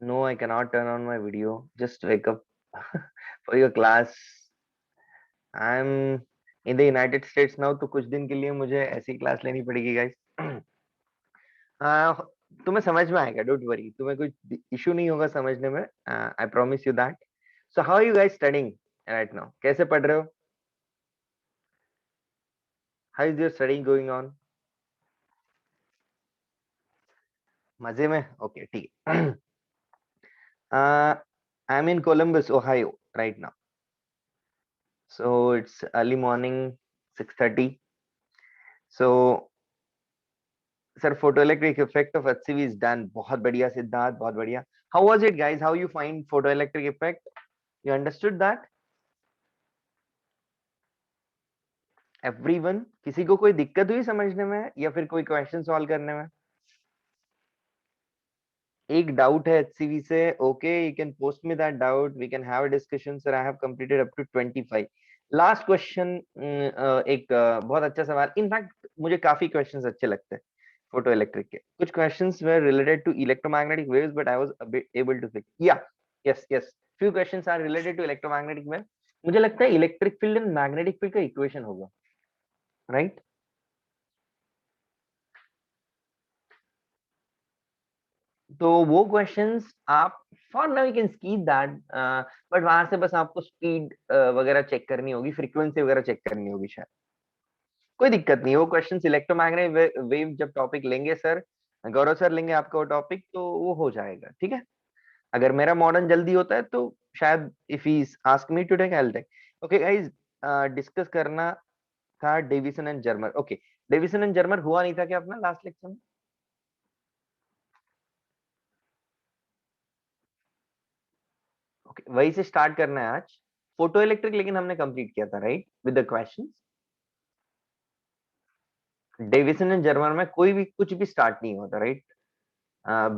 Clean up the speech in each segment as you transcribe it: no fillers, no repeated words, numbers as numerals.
No, I cannot turn on my video. Just wake up for your class. I'm in the United States now, तो कुछ दिन के लिए मुझे ऐसी क्लास लेनी पड़ेगी गाइस. तुम्हें समझ में आएगा, डोंट वरी. तुम्हें कोई इशू नहीं होगा समझने में. I promise you that. So how are you guys studying right now? कैसे पढ़ रहे हो? How is your studying going on? मजे में? ओके, ठीक है. I am in Columbus Ohio right now. So it's early morning 6:30. So sir, photoelectric effect of HCV is done. बहुत बढ़िया सिद्धार्थ, बहुत बढ़िया. How was it guys? How you find photoelectric effect? You understood that? Everyone? किसी को कोई दिक्कत हुई समझने में या फिर कोई क्वेश्चन सॉल्व करने में? एक डाउट है HCV से. Okay, you can post me that doubt. We can have a discussion. Sir, I have completed up to 25. Last question. एक बहुत अच्छा सवाल. इनफैक्ट मुझे काफी क्वेश्चंस अच्छे लगते हैं फोटो इलेक्ट्रिक के. कुछ questions were related to electromagnetic waves but I was able to fix. Yeah yes yes, few questions are related to electromagnetic wave. मुझे लगता है electric field and magnetic field का इक्वेशन होगा, राइट? तो वो questions आप for now you can skip that. But वहां से बस आपको स्पीड वगैरह चेक करनी होगी, फ्रीक्वेंसी वगैरह चेक करनी होगी शायद. कोई दिक्कत नहीं. वो क्वेश्चंस इलेक्ट्रोमैग्नेटिक वेव जब टॉपिक लेंगे सर, गौरव सर लेंगे आपका वो टॉपिक, तो वो हो जाएगा, ठीक है? अगर मेरा मॉडर्न जल्दी होता है तो शायद if he ask me to take I will take. Okay guys, discuss करना था Davisson and Germer. Okay, Davisson and Germer हुआ नहीं था क्या अपना लास्ट लेक्चर में? ओके, वही से स्टार्ट करना है आज. फोटो इलेक्ट्रिक लेकिन हमने कंप्लीट किया था right with the questions. Davisson and Germer में कोई भी कुछ भी स्टार्ट नहीं होता राइट.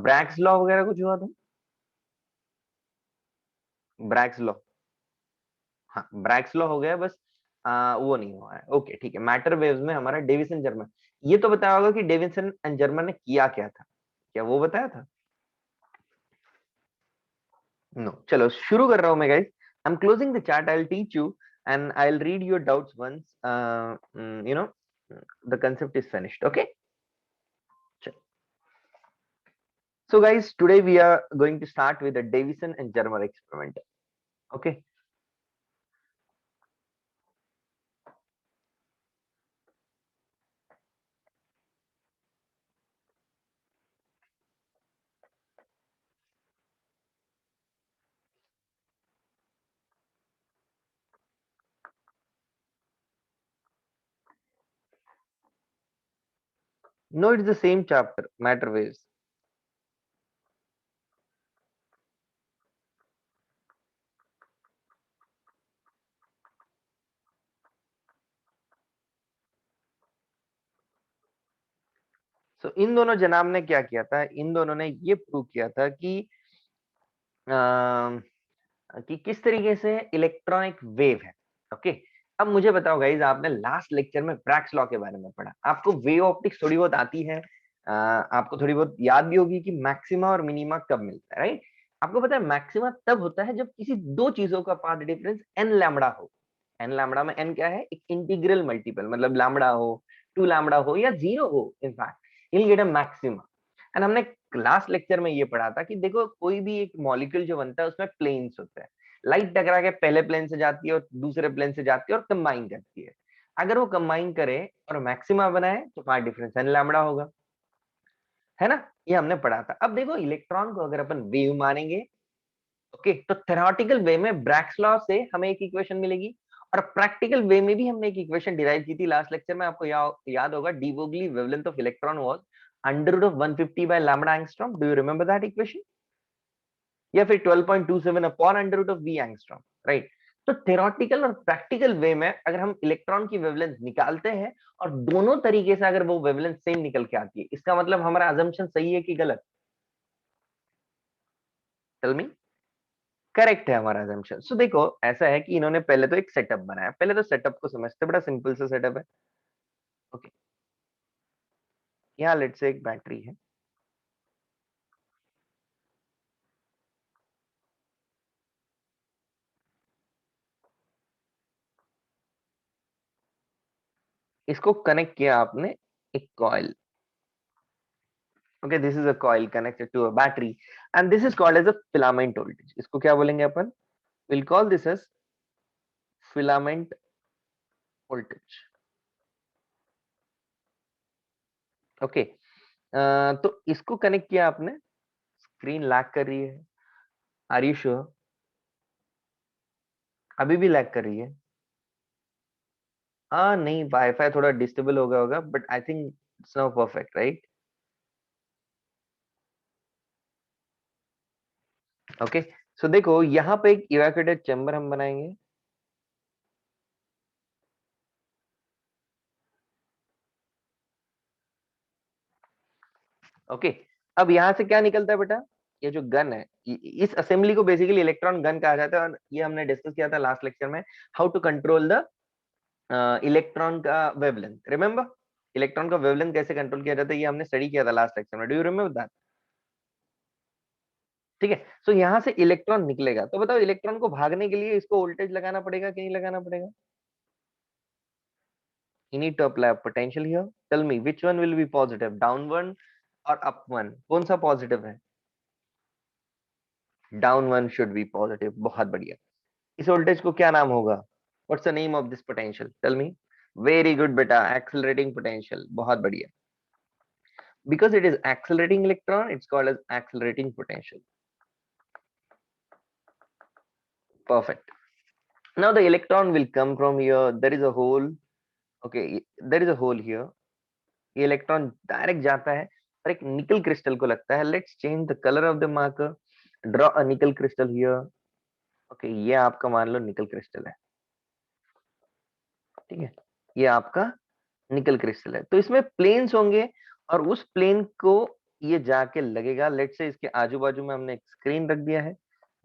ब्रैक्स लॉ वगैरह कुछ हुआ था? ब्रैक्स लॉ, हाँ ब्रैक्स लॉ हो गया बस. वो नहीं हुआ है. ओके ठीक है. मैटर वेव्स में हमारा डेविसन जर्मर. ये तो बताया होगा कि डेविसन एंड जर्मर ने किया क्या था. क्या वो बताया था? नो. चलो शुरू कर रहा हूं मैं guys. I am closing the chat. I will teach you and I will read your doubts once you know the concept is finished. Okay. So guys, today we are going to start with the Davison and Germer experiment. Okay. No, it's the same chapter, matter waves. So इन दोनों जनाब ने क्या किया था? इन दोनों ने ये prove किया था कि किस तरीके से इलेक्ट्रॉनिक वेव है. ओके. अब मुझे बताओ गाइज, आपने लास्ट लेक्चर में ब्रैक्स लॉ के बारे में पढ़ा. आपको वेव ऑप्टिक्स थोड़ी बहुत आती है. आपको थोड़ी बहुत याद भी होगी कि मैक्सिमा और मिनिमा कब मिलता है, राइट? आपको पता है मैक्सिमा तब होता है जब किसी दो चीजों का पाथ डिफरेंस एन लैम्बडा हो. एन लैम्बडा में एन क्या है? एक इंटीग्रल मल्टीपल, मतलब लैम्बडा हो, टू लैम्बडा हो या जीरो हो. In fact you will get a maxima. And हमने लास्ट लेक्चर में ये पढ़ा था कि देखो कोई भी एक मॉलिक्यूल जो बनता है उसमें प्लेन्स होते हैं. लाइट टकरा के पहले प्लेन से जाती है और दूसरे प्लेन से जाती है और कंबाइन करती है. अगर वो कंबाइन करे और मैक्सिमा बनाए तो पाथ डिफरेंस एन लैम्बडा होगा, है ना? ये हमने पढ़ा था. अब देखो इलेक्ट्रॉन को अगर अपन वेव मानेंगे, ओके, तो थेरोटिकल वे में ब्रैक्स लॉ से हमें एक इक्वेशन मिलेगी. और प्रैक्टिकल वे में भी हमने एक इक्वेशन डिराइव की थी लास्ट लेक्चर में. आपको याद होगा, de Broglie wavelength of electron was under root of 150 by lambda angstrom. Do you remember that equation? या फिर 12.27 upon under root of V angstrom, right? तो थेरोटिकल और प्रैक्टिकल वे में अगर हम इलेक्ट्रॉन की वेवलेंथ निकालते हैं और दोनों तरीके से अगर वो वेवलेंथ सेम निकल के आती है, इसका मतलब हमारा अजम्पशन सही है कि गलत? Tell me. करेक्ट है हमारा अजम्पशन. सो देखो ऐसा है कि इन्होंने पहले तो एक सेटअप बनाया. पहले तो सेटअप को समझते, बड़ा सिंपल सा सेटअप है. ओके, यहाँ लेट्स से एक बैटरी है. इसको कनेक्ट किया आपने एक coil. Okay, this is a coil connected to a battery, and this is called as a filament voltage. इसको क्या बोलेंगे अपन? We'll call this as filament voltage. Okay, तो इसको कनेक्ट किया आपने. स्क्रीन लैग कर रही है. Are you sure? अभी भी लैग कर रही है? हाँ नहीं, वाईफाई थोड़ा डिस्टेबल हो गया होगा, but I think it's now perfect, right? Okay, so देखो यहाँ पे एक इवैक्यूएटेड चेंबर हम बनाएंगे. ओके, अब यहाँ से क्या निकलता है बेटा? ये जो गन है, इस असेंबली को बेसिकली इलेक्ट्रॉन गन कहा जाता है, और ये हमने डिस्कस किया था लास्ट लेक्चर में, how to control the electron का वेवलेंथ. रिमेंबर, इलेक्ट्रॉन का वेवलेंथ कैसे कंट्रोल किया जाता है, ये हमने स्टडी किया था लास्ट लेक्चर में. Do you remember that? ठीक है, सो यहाँ से इलेक्ट्रॉन निकलेगा, तो बताओ इलेक्ट्रॉन को भागने के लिए इसको वोल्टेज लगाना पड़ेगा कि नहीं लगाना पड़ेगा? You need to apply a potential here. Tell me which one will be positive, down one or up one? कौन सा पॉजिटिव है? Down one should be positive. बहुत बढ़िया. इस वोल्टेज को क्या नाम होगा? What's the name of this potential? Tell me. Very good बेटा, एक्सेलरेटिंग पोटेंशियल. बहुत बढ़िया. Because it is accelerating electron, it's called as accelerating potential. Perfect. Now the electron will come from here. There is a hole. Okay, there is a hole here. ये electron direct जाता है और एक nickel crystal को लगता है. Let's change the colour of the marker. Draw a nickel crystal here. Okay, ये आपका मान लो निकल क्रिस्टल है. ठीक है, ये आपका निकल क्रिस्टल है. तो इसमें प्लेन्स होंगे और उस प्लेन को ये जाके लगेगा. लेट्स से इसके आजू बाजू में हमने एक स्क्रीन रख दिया है.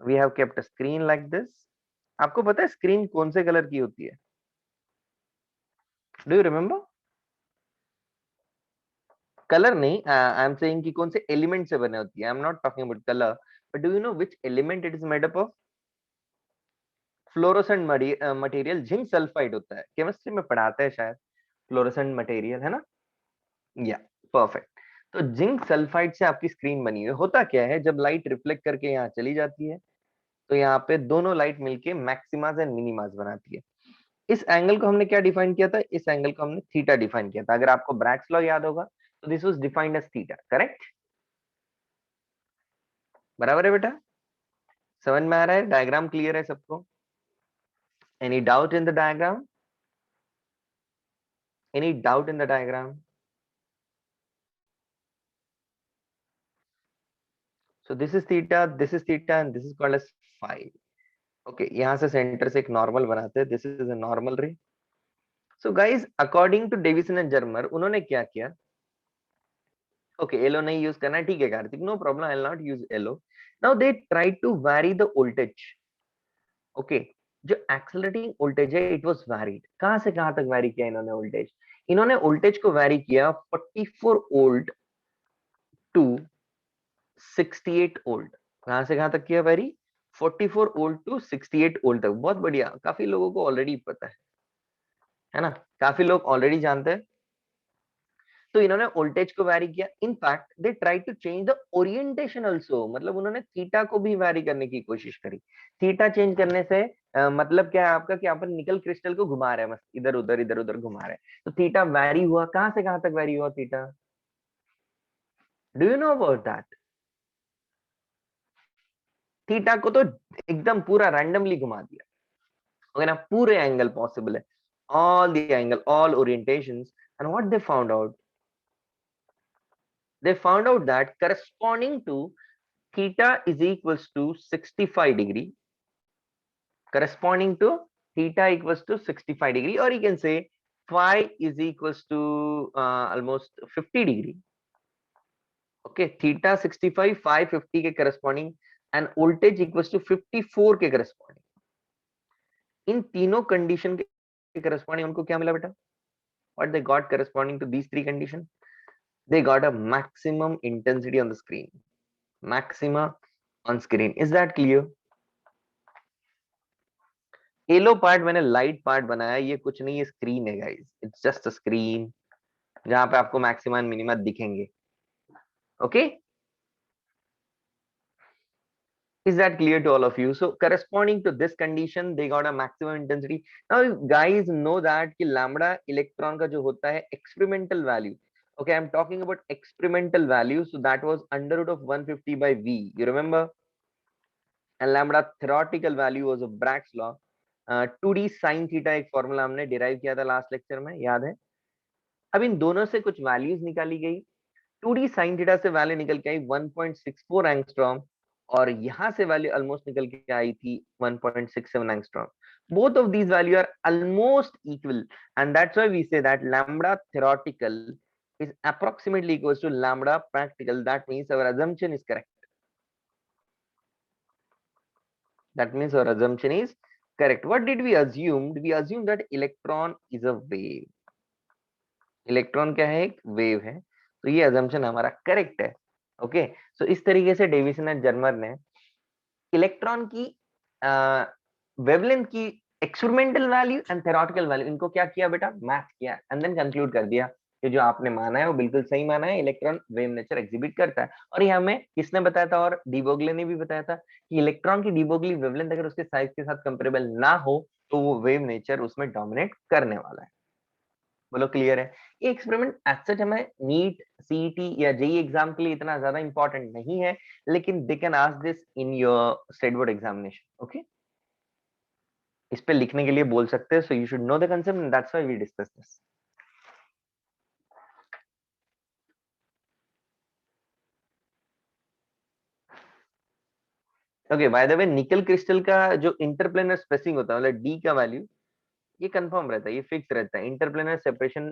We have kept a screen like this. आपको पता है स्क्रीन कौन से कलर की होती है? Do you remember? कलर नहीं, आई एम सेइंग कि कौन से एलिमेंट से बने होती है. I am not talking about colour, but do you know which element it is made up of? Fluorescent material zinc sulphide होता है. केमिस्ट्री में पढ़ाते हैं शायद फ्लोरोसेंट मटेरियल, है ना? या, परफेक्ट. तो जिंक सल्फाइड से आपकी स्क्रीन बनी हुई. होता क्या है, जब लाइट रिफ्लेक्ट करके यहाँ चली जाती है, तो यहाँ पे दोनों लाइट मिलके मैक्सिमास एंड मिनिमास बनाती है. इस एंगल को हमने क्या डिफाइन किया था? इस एंगल को हमने थीटा डिफाइन किया था. अगर आपको ब्रैग्स लॉ याद होगा, तो this was defined as theta. Correct? बराबर है बेटा? समझ में आ रहा है? डायग्राम क्लियर है सबको? Any doubt in the diagram? Any doubt in the diagram? So this is theta and this is called as phi. Okay, यहाँ से सेंटर से एक नॉर्मल बनाते हैं. This is a normal ray. So guys, according to Davisson and Germer, उन्होंने क्या किया? Okay, yellow नहीं यूज करना है, ठीक है Kartik, no problem, I will not use yellow. Now they try to vary the voltage. Okay, जो एक्सेलरेटिंग वोल्टेज है, इट वाज वैरीड. कहां से कहां तक वैरी किया इन्होंने वोल्टेज? इन्होंने वोल्टेज को वैरी किया 44 वोल्ट टू 68 वोल्ट. कहां से कहां तक किया वैरी? 44 वोल्ट टू 68 वोल्ट तक. बहुत बढ़िया, काफी लोगों को ऑलरेडी पता है ना? काफी लोग ऑलरेडी जानते हैं. तो इन्होंने वोल्टेज को वैरी किया. In fact they try to change the orientation also. मतलब उन्होंने थीटा को भी वैरी करने की कोशिश करी. थीटा चेंज करने से मतलब क्या है आपका, कि अपन निकल क्रिस्टल को घुमा रहे हैं, बस इधर उधर घुमा रहे हैं. तो थीटा वैरी हुआ. कहां से कहां तक वैरी हुआ theta? Do you know about that? Theta को तो एकदम पूरा रैंडमली घुमा दिया. ओके ना, पूरे एंगल पॉसिबल है, all the angle, all orientations. And what they found out? They found out that corresponding to theta is equals to 65 degree. Corresponding to theta equals to 65 degree, or you can say phi is equals to almost 50 degree. Okay, theta 65, phi 50 के corresponding, and voltage equals to 54 के corresponding. इन तीनों condition के corresponding उनको क्या मिला बेटा? What they got corresponding to these three conditions? They got a maximum intensity on the screen. Maxima on screen. Is that clear? Yellow part मैंने light part बनाया, ये कुछ नहीं, ये स्क्रीन है guys, it's just a screen जहां पे आपको मैक्सिमा एंड मिनिमा दिखेंगे। Okay, is that clear to all of you? So corresponding to this condition they got a maximum intensity. Now you guys know that कि lambda electron का जो होता है experimental value, okay, I'm talking about experimental value, so that was under root of 150 by v, you remember, and lambda theoretical value was a Bragg's law. 2d sin theta एक formula हमने derive किया था last lecture में, याद है? अब इन दोनों से कुछ वैल्यूज निकाली गई, 2d sin थीटा से वैल्यू निकल के आई 1.64 एंगस्ट्रॉम, और यहां से वैल्यू ऑलमोस्ट निकल के आई थी 1.67 angstrom. both of these value are almost equal, and that's why we say that lambda theoretical is approximately equals to lambda practical. That means our assumption is correct. That means our assumption is correct. What did we assume? We assumed that electron is a wave. Electron क्या है? एक wave है, तो ये assumption हमारा correct है। Okay, सो इस तरीके से डेविसन एंड जर्मर ने इलेक्ट्रॉन की वेवलेंथ की experimental value and theoretical value, इनको क्या किया बेटा? मैच किया एंड देन कंक्लूड कर दिया कि जो आपने माना है वो बिल्कुल सही माना है, इलेक्ट्रॉन वेव नेचर एग्जिबिट करता है। और ये हमें किसने बताया था? और डीबोगले ने भी बताया था कि इलेक्ट्रॉन की डीबोगली वेवलेंथ अगर उसके साइज के साथ कंपेरेबल ना हो तो वो वेव नेचर उसमें डोमिनेट करने वाला है। बोलो क्लियर है? ये एक्सपेरिमेंट एज सच हमें नीट, सीईटी या जेई एग्जाम के लिए इतना ज्यादा इंपॉर्टेंट नहीं है, लेकिन they can ask this in your state board examination. Okay, इस पे लिखने के लिए बोल सकते हैं, so you should know the concept and that's why we discuss this. Okay, by the way nickel crystal का जो इंटरप्लेनर स्पेसिंग होता है, मतलब डी का वैल्यू, ये कंफर्म रहता है, ये फिक्स रहता है। इंटरप्लेनर सेपरेशन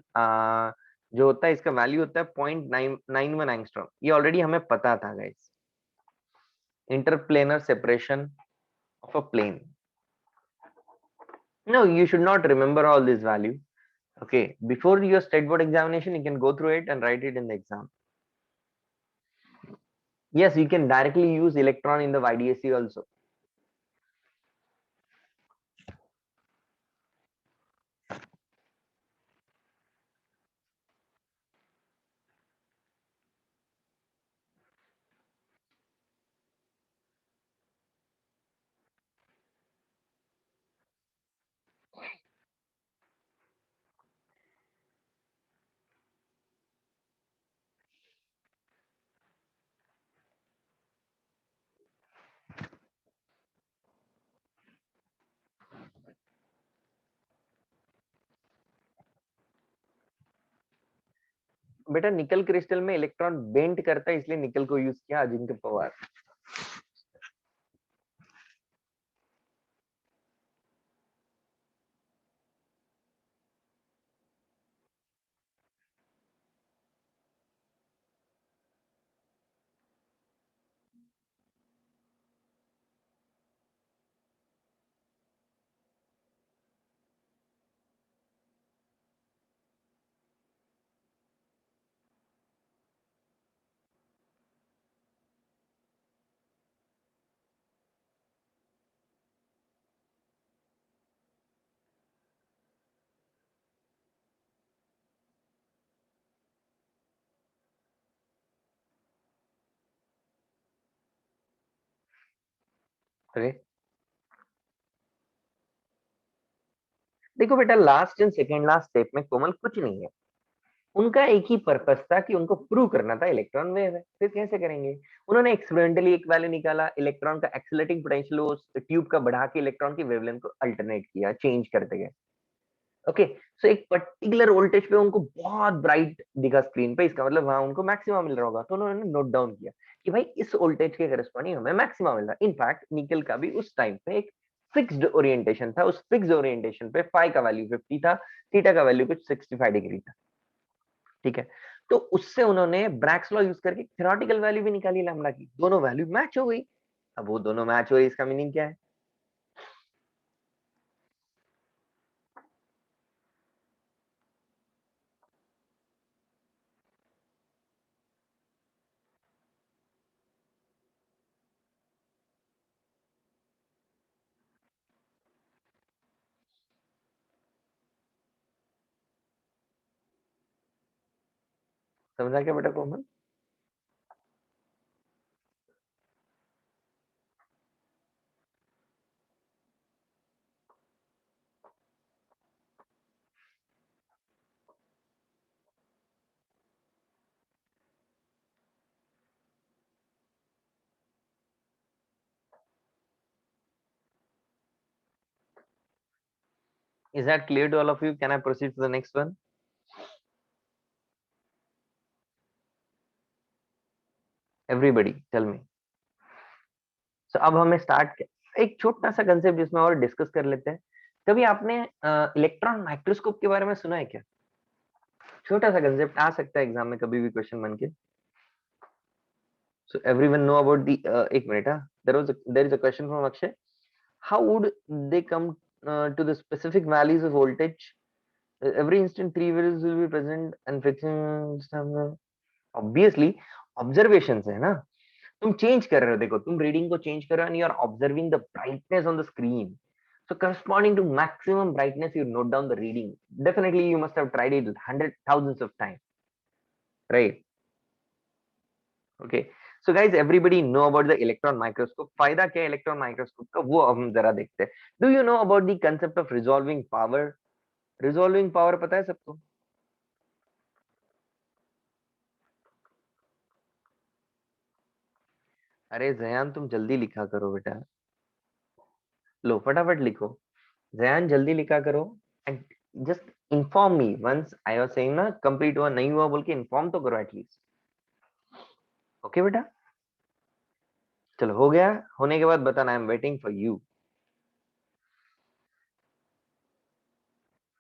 जो होता है, इसका वैल्यू होता है 0.991 एंगस्ट्रॉम। ये ऑलरेडी हमें पता था guys, interplanar separation of a plane. No, you should not remember all this value. Okay, before your state board examination, you can go through it and write it in the exam. Yes, you can directly use electron in the YDSC also. बेटा nickel crystal में electron bent करता है, इसलिए निकल को use किया अजिंक्य पवार। अरे देखो बेटा, last and second last step में कोमल कुछ नहीं है, उनका एक ही पर्पस था कि उनको प्रूव करना था इलेक्ट्रॉन वेव है। फिर कैसे करेंगे? उन्होंने एक्सपेरिमेंटली एक वैल्यू निकाला, इलेक्ट्रॉन का एक्सिलरेटिंग पोटेंशियल उस ट्यूब का बढ़ा के इलेक्ट्रॉन की वेवलेंथ को अल्टरनेट किया, चेंज करते गए। ओके, सो एक पर्टिकुलर वोल्टेज पे उनको बहुत ब्राइट दिखा स्क्रीन पे, इसका मतलब वहां उनको मैक्सिमम मिल रहा होगा, तो उन्होंने नोट डाउन किया कि भाई इस वोल्टेज के करस्पॉन्डिंग हमें मैक्सिमम मिल रहा है। इनफैक्ट निकल का भी उस टाइम पे एक फिक्स्ड ओरिएंटेशन था, उस फिक्स्ड ओरिएंटेशन पे फाई का वैल्यू 50 था, थीटा का वैल्यू कुछ 65 डिग्री था। ठीक है, तो उससे उन्होंने ब्रैग्स लॉ यूज करके थ्योरेटिकल वैल्यू भी निकाली लैम्डा की, दोनों वैल्यू मैच हो गई। अब वो दोनों मैच हो गई, इसका मीनिंग क्या है? समझा क्या बेटा कोमल? Is that clear to all of you? Can I proceed to the next one? Everybody, tell me. So अब हमें स्टार्ट एक छोटा सा कंसेप्ट जिसमें और डिस्कस कर लेते हैं। कभी आपने इलेक्ट्रॉन माइक्रोस्कोप के बारे में सुना है क्या? छोटा सा कंसेप्ट आ सकता है एग्जाम में कभी भी क्वेश्चन बन के। So everyone know about the एक मिनट हाँ, there is a question from Akshay. How would they come to the specific values of voltage? Every instant three values will be present and fixing obviously observations है ना। तुम change कर रहे हो, देखो तुम रीडिंग को चेंज कर रहे हो and you are observing the brightness on the screen, so corresponding to maximum brightness you note down the reading. Definitely you must have tried it hundred thousands of times, right? Okay, so guys everybody know about the electron microscope. फायदा क्या है electron microscope का वो अब हम जरा देखते हैं। Do you know about the concept of resolving power? Resolving power पता है सबको? अरे जयान तुम जल्दी लिखा करो बेटा, लो फटाफट लिखो। जयान जल्दी लिखा करो and just inform me once I was saying ना कंप्लीट हुआ नहीं हुआ बोल के इन्फॉर्म तो करो एटलीस्ट। ओके बेटा, चलो हो गया, होने के बाद बताना I am waiting for you.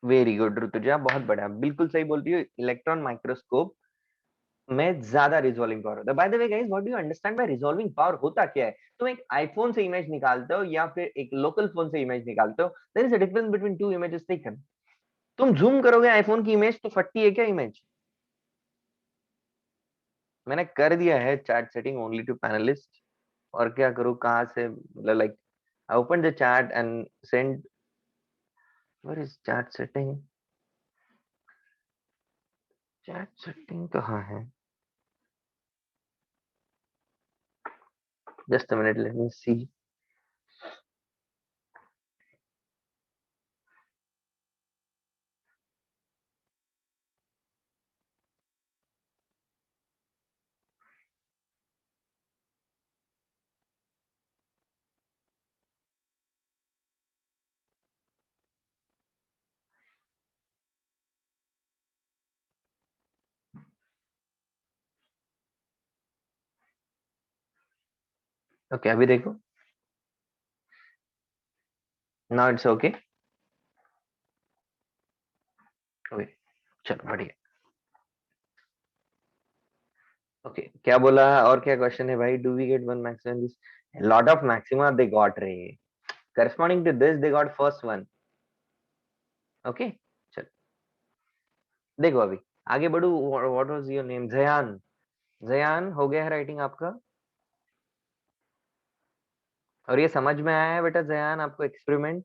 Very good Rutuja, बहुत बढ़िया, बिल्कुल सही बोलती हो। इलेक्ट्रॉन माइक्रोस्कोप में ज्यादा रिजॉल्विंग पावर होता है। Bye the way guys, what do you understand by resolving power? होता क्या है? तुम एक आईफोन से इमेज निकालते हो या फिर एक लोकल फोन से इमेज निकालते हो, there is a difference between two images taken. तुम जूम करोगे आईफोन की इमेज तो फटती है क्या इमेज? मैंने कर दिया है chat setting only to panelist. और क्या करूँ, कहाँ से, मतलब like I open the chat and send, where is chat setting? Chat setting कहाँ है? Just a minute, let me see. Okay अभी देखो, नाउ इट्स ओके। ओके चलो बढ़िया। ओके क्या बोला और क्या क्वेश्चन है भाई? Do we get one maximum this? Lot of maxima they got ray, corresponding to this they got first one. Okay चलो देखो अभी आगे बढ़ू। What was your name? Jayan. Jayan हो गया है राइटिंग आपका? और ये समझ में आया है बेटा जयान आपको experiment?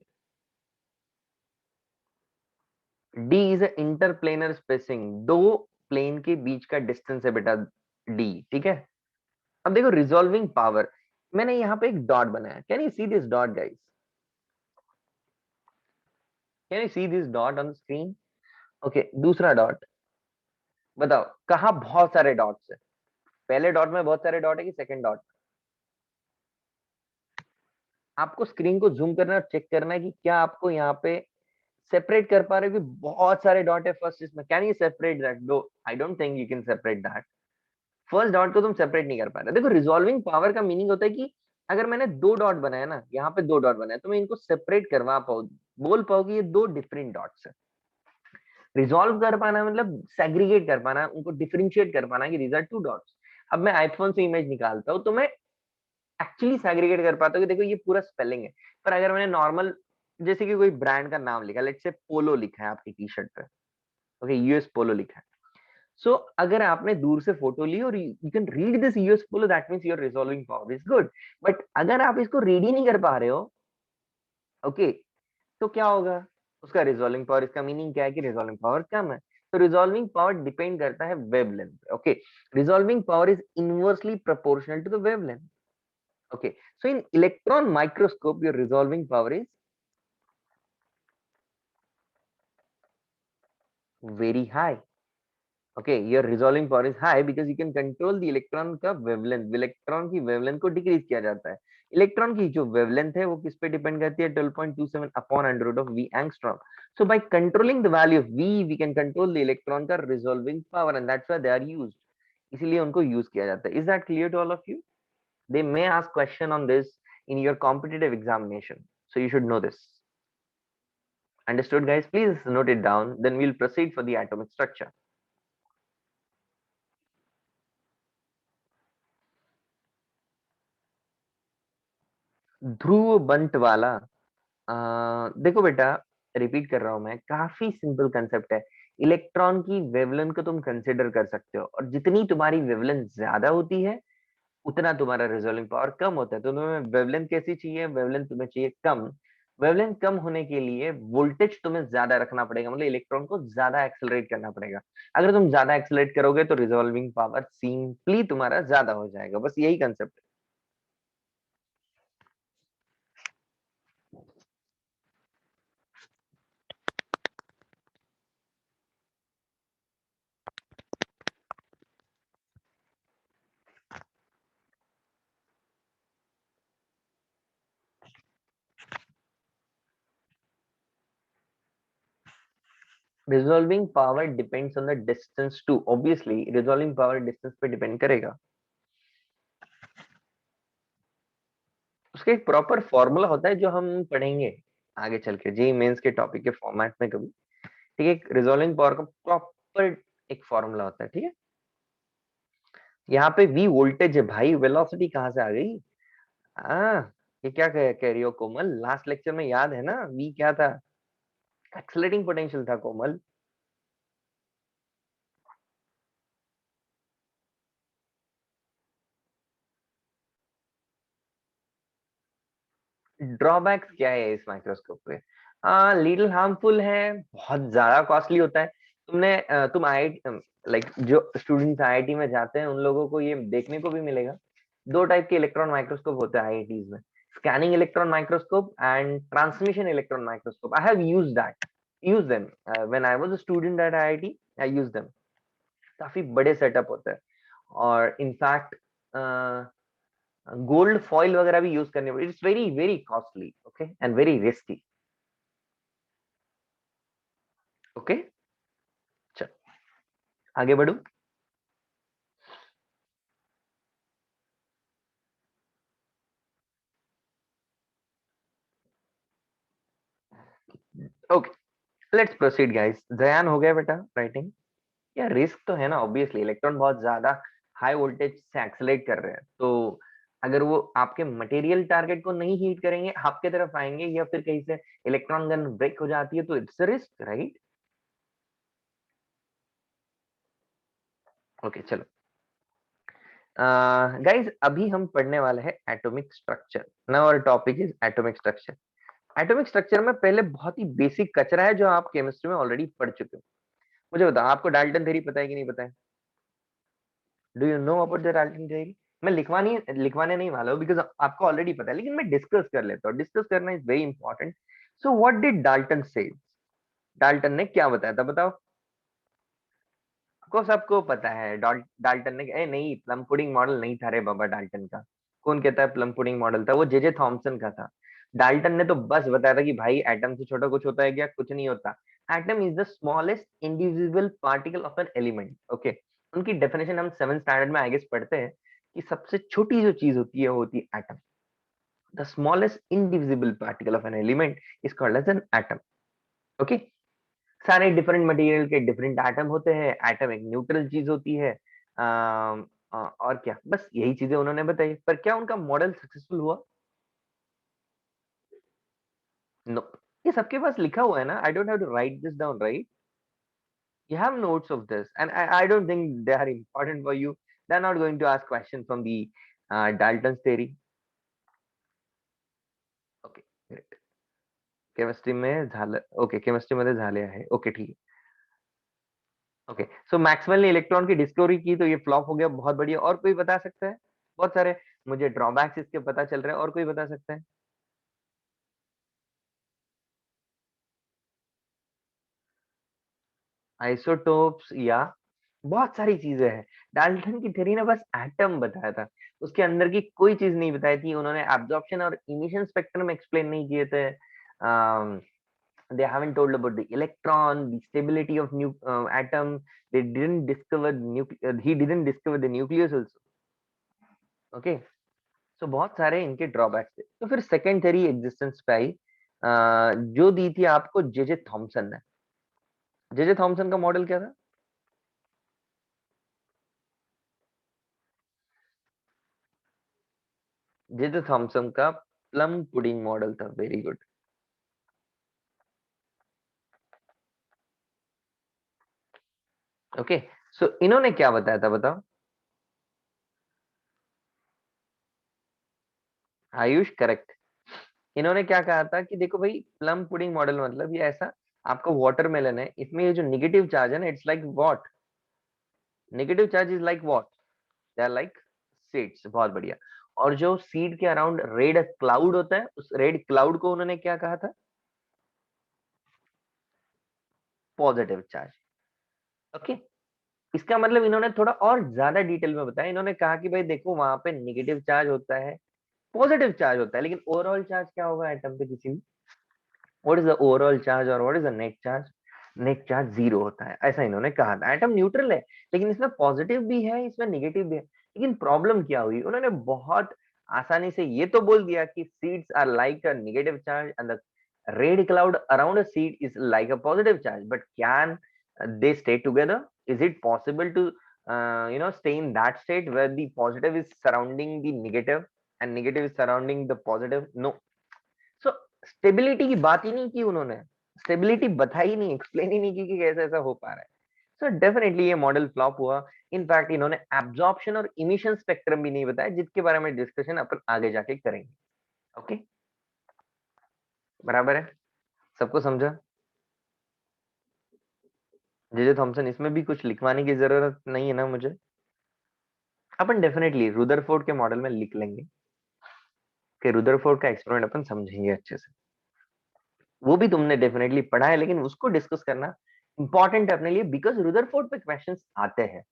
D is a interplanar spacing, दो प्लेन के बीच का डिस्टेंस है बेटा डी, ठीक है। अब देखो रिजॉल्विंग पावर, मैंने यहाँ पे एक डॉट बनाया, can you see this dot guys? Can you see this dot on screen? Okay दूसरा डॉट, बताओ कहाँ बहुत सारे डॉट्स है? पहले डॉट में बहुत सारे डॉट है कि सेकंड डॉट? आपको स्क्रीन को जूम करना और चेक करना है कि क्या आपको यहाँ पे सेपरेट कर पा रहे हो कि बहुत सारे डॉट है फर्स्ट इसमें? Can you separate that? Though I don't think you can separate that. First dot को तुम सेपरेट नहीं कर पा रहे। देखो रिजॉल्विंग पावर का मीनिंग होता है कि अगर मैंने दो डॉट बनाया ना, यहाँ पे दो डॉट बनाया, तो मैं इनको सेपरेट करवा पाऊँ, बोल पाऊँ कि ये दो डिफरेंट डॉट्स है। रिजॉल्व कर पाना मतलब सेग्रीगेट कर पाना, उनको डिफरेंशिएट कर पाना कि दीज आर टू डॉट्स। अब मैं आईफोन से इमेज निकालता हूँ तो मैं एक्चुअली सेग्रीगेट कर पाता हूँ कि देखो ये पूरा स्पेलिंग है। पर अगर मैंने नॉर्मल जैसे कि कोई ब्रांड का नाम लिखा, लेट्स से पोलो लिखा है आपकी टी शर्ट पे, ओके यूएस पोलो लिखा है, सो अगर आपने दूर से फोटो ली और you can read this US Polo, that means your resolving power is good. But अगर आप इसको रीड ही नहीं कर पा रहे हो, ओके, तो क्या होगा? उसका रिजॉल्विंग पावर, इसका मीनिंग क्या है कि रिजॉल्विंग पावर कम है। तो रिजॉल्विंग पावर डिपेंड करता है wavelength. Okay, resolving power is inversely proportional to the wavelength. Okay, so in electron microscope your resolving power is very high. Okay, your resolving power is high because you can control the electron का wavelength, electron की wavelength को decrease किया जाता है। Electron की जो wavelength है वो किस पे डिपेंड करती है? 12.27 upon under root of V angstrom. So by controlling the value of V, we can control the electron का resolving power and that's why they are used. इसीलिए उनको use किया जाता है। Is that clear to all of you? They may ask question on this in your competitive examination, so you should know this. Understood, guys? Please note it down. Then we'll proceed for the atomic structure. ध्रुव बंटवाला। देखो बेटा, repeat कर रहा हूं मैं, काफी simple concept है। Electron की wavelength को तुम कंसिडर कर सकते हो और जितनी तुम्हारी वेवलेंथ ज्यादा होती है उतना तुम्हारा रिजॉल्विंग पावर कम होता है। तो तुम्हें वेवलेंथ कैसी चाहिए? वेवलेंथ तुम्हें चाहिए कम। वेवलेंथ कम होने के लिए वोल्टेज तुम्हें ज्यादा रखना पड़ेगा, मतलब इलेक्ट्रॉन को ज्यादा एक्सेलरेट करना पड़ेगा। अगर तुम ज्यादा एक्सेलरेट करोगे तो रिजॉल्विंग पावर सिंपली तुम्हारा ज्यादा हो जाएगा। बस यही कंसेप्ट है। Resolving power depends on the distance too, obviously resolving power distance पे डिपेंड करेगा। उसका एक प्रॉपर फॉर्मूला होता है जो हम पढ़ेंगे आगे चल के जेई मेंस के टॉपिक के फॉर्मेट में कभी। ठीक है, एक रिजॉल्विंग पावर का प्रॉपर एक फॉर्मूला होता है। ठीक है, यहाँ पे वी वोल्टेज है भाई, वेलोसिटी कहाँ से आ गई? हाँ, ये क्या कह रही हो कोमल? लास्ट लेक्चर में याद है ना, वी क्या था? एक्सेलरेटिंग पोटेंशियल था कोमल। ड्रॉबैक्स क्या है इस माइक्रोस्कोप पे? लिटिल हार्मफुल है, बहुत ज्यादा कॉस्टली होता है। तुम आई लाइक जो स्टूडेंट्स आईआईटी में जाते हैं उन लोगों को ये देखने को भी मिलेगा। दो टाइप के इलेक्ट्रॉन माइक्रोस्कोप होते हैं आईआईटीज में, scanning electron microscope and transmission electron microscope. I have used them when I was a student at IIT. I used them. काफी बड़े सेटअप होते हैं और इनफैक्ट गोल्ड फॉइल वगैरह भी यूज करने पड़े। It's very very costly, okay, and very risky. Okay, चल आगे बढ़ू। Okay, let's proceed guys. Dhyan हो गया बेटा राइटिंग? या रिस्क तो है ना, ऑब्वियसली इलेक्ट्रॉन बहुत ज्यादा हाई वोल्टेज से एक्सेलरेट कर रहे हैं, तो अगर वो आपके मटेरियल टारगेट को नहीं हीट करेंगे, आपके तरफ आएंगे या फिर कहीं से इलेक्ट्रॉन गन ब्रेक हो जाती है तो it's a risk, right? Okay, चलो गाइस, अभी हम पढ़ने वाले हैं atomic structure. Now our topic is atomic structure. Atomic structure में पहले बहुत ही बेसिक कचरा है जो आप केमिस्ट्री में ऑलरेडी पढ़ चुके हो। मुझे बताओ, आपको डाल्टन थ्योरी पता है कि नहीं पता है? Do you know about the Dalton theory? मैं लिखवाने नहीं वाला हूँ बिकॉज आपको ऑलरेडी पता है, लेकिन मैं डिस्कस कर लेता हूँ। डिस्कस करना is very important. So what did Dalton से? डाल्टन ने क्या बताया था बताओ? आपको सबको पता है डाल्टन ने नहीं, प्लम पुडिंग मॉडल नहीं था रे बाबा डाल्टन का। कौन कहता है प्लम पुडिंग मॉडल था? वो जे थॉमसन का था। डाल्टन ने तो बस बताया था कि भाई एटम से छोटा कुछ होता है क्या? कुछ नहीं होता। Atom is the smallest indivisible particle of an element. Okay, उनकी डेफिनेशन हम 7th स्टैंडर्ड में आई गेस पढ़ते हैं कि सबसे छोटी जो चीज होती है वो होती है atom. The smallest indivisible particle of an element is called as an atom. Okay, सारे डिफरेंट मटेरियल के डिफरेंट एटम होते हैं। एटम एक न्यूट्रल चीज होती है। और क्या, बस यही चीजें उन्होंने बताई। पर क्या उनका मॉडल सक्सेसफुल हुआ? नो। ये सबके पास लिखा हुआ है ना, I don't have to write this down, right? You have notes of this, and I don't think they are important for you. They're not going to ask questions from the Dalton's theory. Okay, great. Chemistry में झालं, okay, chemistry मध्ये झाले आहे, okay ठीक आहे. Okay, सो Maxwell ने electron की discovery की तो ये फ्लॉप हो गया, बहुत बढ़िया। और कोई बता सकता है? बहुत सारे मुझे ड्रॉबैक्स इसके पता चल रहे हैं, और कोई बता सकता है? आइसोटोप्स या बहुत सारी चीजें हैं। डाल्टन की थ्योरी ने बस एटम बताया था, उसके अंदर की कोई चीज नहीं बताई थी। उन्होंने एब्जॉर्प्शन और इमिशन स्पेक्ट्रम एक्सप्लेन नहीं किए थे। They haven't told about the electron, the stability of atom. They didn't discover he didn't discover the nucleus also. Okay, so बहुत सारे इनके ड्रॉबैक्स थे। तो फिर सेकेंड थ्योरी एग्जिस्टेंस पे आई, जो दी थी आपको जेजे थॉमसन ने। जेजे थॉमसन का मॉडल क्या था? जेजे थॉमसन का प्लम पुडिंग मॉडल था। Very good. ओके, सो इन्होंने क्या बताया था बताओ? आयुष करेक्ट। इन्होंने क्या कहा था कि देखो भाई, प्लम पुडिंग मॉडल मतलब ये ऐसा, आपका वाटरमेलन है, इसमें ये जो निगेटिव चार्ज है ना, it's like what, negative charge is like what, they are like seeds. बहुत बढ़िया। और जो सीड के अराउंड रेड क्लाउड होता है, उस रेड क्लाउड को उन्होंने क्या कहा था? Positive charge. ओके, इसका मतलब इन्होंने थोड़ा और ज्यादा डिटेल में बताया। इन्होंने कहा कि भाई देखो, वहां पे निगेटिव चार्ज होता है, पॉजिटिव चार्ज होता है, लेकिन ओवरऑल चार्ज क्या होगा एटम पे किसी भी? What is the overall charge और what is the net charge? Net charge zero होता है, ऐसा इन्होंने कहा था। एटम न्यूट्रल है, लेकिन इसमें पॉजिटिव भी है, इसमें निगेटिव भी है। लेकिन प्रॉब्लम क्या हुई, उन्होंने बहुत आसानी से ये तो बोल दिया कि seeds are like a negative charge and the red cloud around a seed is like a positive charge, but can they stay together? Is it possible to stay in that state where the positive is surrounding the negative and negative is surrounding the positive? No. So stability की बात ही नहीं की उन्होंने, stability बताई नहीं, explain ही नहीं की कि कैसे ऐसा हो पा रहा है। सो डेफिनेटली ये मॉडल फ्लॉप हुआ। इनफैक्ट इन्होंने एब्जॉर्प्शन और इमिशन स्पेक्ट्रम भी नहीं बताया, जिसके बारे में डिस्कशन अपन आगे जाके करेंगे। ओके, बराबर है? सबको समझा? जेजे थॉमसन, इसमें भी कुछ लिखवाने की जरूरत नहीं है ना मुझे? अपन डेफिनेटली रुदरफोर्ड के मॉडल में लिख लेंगे कि रुदरफोर्ड का एक्सपेरिमेंट अपन समझेंगे अच्छे से। वो भी तुमने डेफिनेटली पढ़ा है, लेकिन उसको डिस्कस करना इंपॉर्टेंट है अपने लिए, बिकॉज रुदरफोर्ड पे क्वेश्चंस आते हैं।